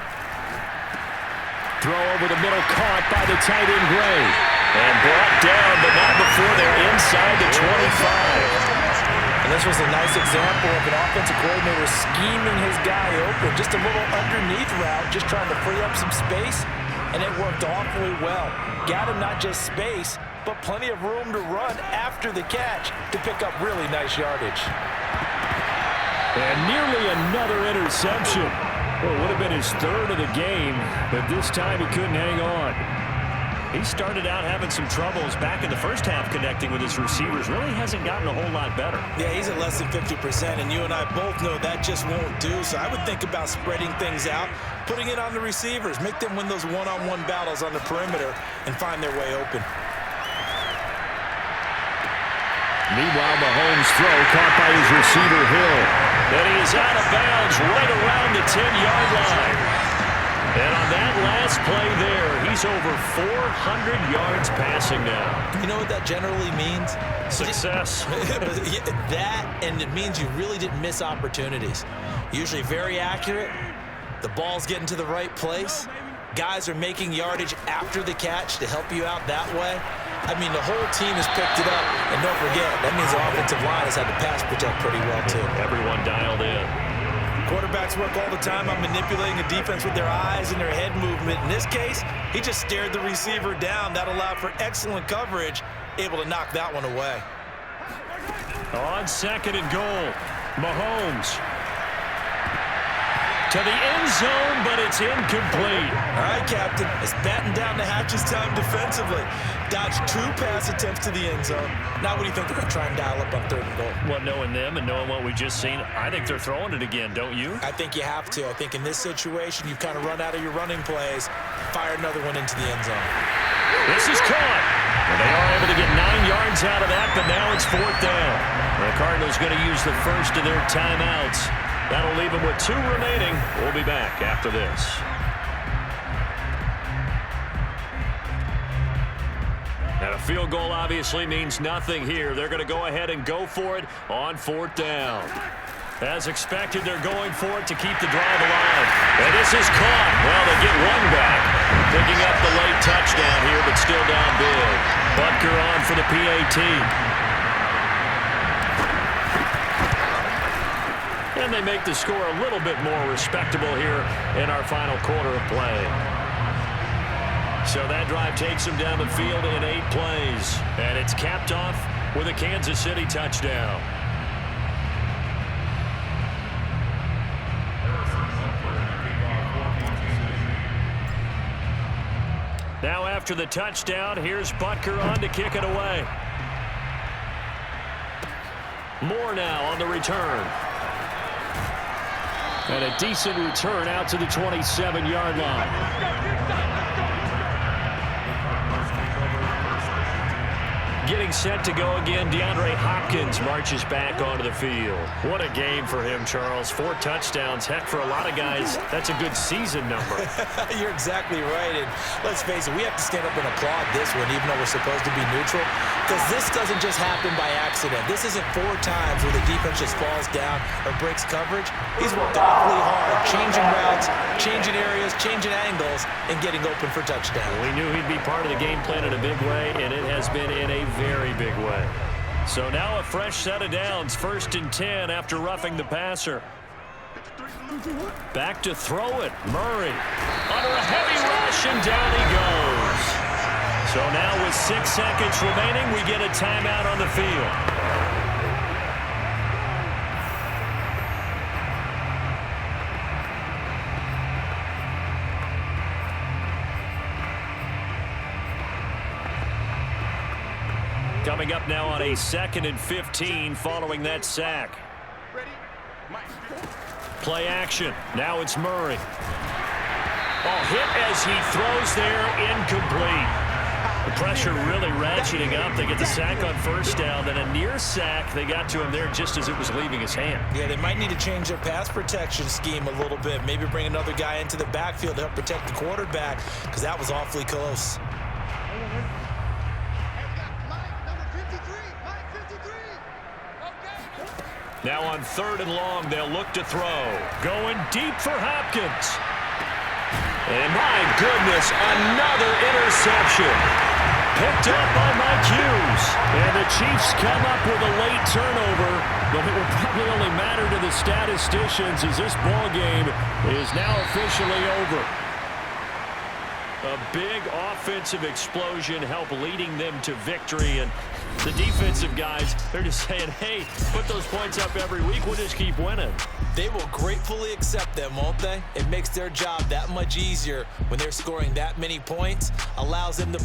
Throw over the middle, caught by the tight end Gray. And brought down, but not before they're inside the 25. And this was a nice example of an offensive coordinator scheming his guy open. Just a little underneath route, just trying to free up some space, and it worked awfully well. Got him not just space, but plenty of room to run after the catch to pick up really nice yardage. And nearly another interception. Well, it would have been his 3rd of the game, but this time he couldn't hang on. He started out having some troubles back in the first half connecting with his receivers. Really hasn't gotten a whole lot better. Yeah, he's at less than 50%, and you and I both know that just won't do. So I would think about spreading things out, putting it on the receivers, make them win those one-on-one battles on the perimeter, and find their way open. Meanwhile, Mahomes' throw caught by his receiver, Hill. And he is out of bounds right around the 10-yard line. And on that last play there, he's over 400 yards passing now. You know what that generally means? Success. That, and it means you really didn't miss opportunities. Usually very accurate. The ball's getting to the right place. Guys are making yardage after the catch to help you out that way. I mean, the whole team has picked it up. And don't forget, that means the offensive line has had to pass protect pretty well, too. Everyone dialed in. Quarterbacks work all the time on manipulating a defense with their eyes and their head movement. In this case, he just stared the receiver down. That allowed for excellent coverage, able to knock that one away. On 2nd and goal, Mahomes. To the end zone, but it's incomplete. All right, Captain. It's batting down the hatches time defensively. Dodged 2 pass attempts to the end zone. Now what do you think they're going to try and dial up on 3rd and goal? Well, knowing them and knowing what we just seen, I think they're throwing it again, don't you? I think you have to. I think in this situation, you've kind of run out of your running plays. Fire another one into the end zone. This is caught. Well, they are able to get 9 yards out of that, but now it's 4th down. The Cardinals going to use the first of their timeouts. That'll leave them with 2 remaining. We'll be back after this. And a field goal obviously means nothing here. They're going to go ahead and go for it on 4th down. As expected, they're going for it to keep the drive alive. And this is caught. Well, they get one back. Picking up the late touchdown here, but still down big. Butker on for the PAT. And they make the score a little bit more respectable here in our final quarter of play. So that drive takes them down the field in 8 plays. And it's capped off with a Kansas City touchdown. Now after the touchdown, here's Butker on to kick it away. Moore now on the return. And a decent return out to the 27-yard line. Getting set to go again, DeAndre Hopkins marches back onto the field. What a game for him, Charles. 4 touchdowns. Heck, for a lot of guys, that's a good season number. You're exactly right. And let's face it, we have to stand up and applaud this one, even though we're supposed to be neutral, because this doesn't just happen by accident. This isn't 4 times where the defense just falls down or breaks coverage. He's worked awfully hard, changing routes, changing areas, changing angles, and getting open for touchdowns. We knew he'd be part of the game plan in a big way, and it has been in a very big way. So now a fresh set of downs, 1st and 10 after roughing the passer. Back to throw it. Murray under a heavy rush, and down he goes. So now with 6 seconds remaining, we get a timeout on the field. Coming up now on a 2nd and 15 following that sack. Play action. Now it's Murray. Ball hit as he throws there, incomplete. The pressure really ratcheting up. They get the sack on 1st down, then a near sack. They got to him there just as it was leaving his hand. Yeah, they might need to change their pass protection scheme a little bit. Maybe bring another guy into the backfield to help protect the quarterback, because that was awfully close. Now on 3rd and long, they'll look to throw. Going deep for Hopkins. And my goodness, another interception. Picked up by Mike Hughes. And the Chiefs come up with a late turnover, but it will probably only matter to the statisticians as this ball game is now officially over. A big offensive explosion helped leading them to victory, and the defensive guys, they're just saying, hey, put those points up every week, we'll just keep winning. They will gratefully accept them, won't they? It makes their job that much easier when they're scoring that many points, allows them to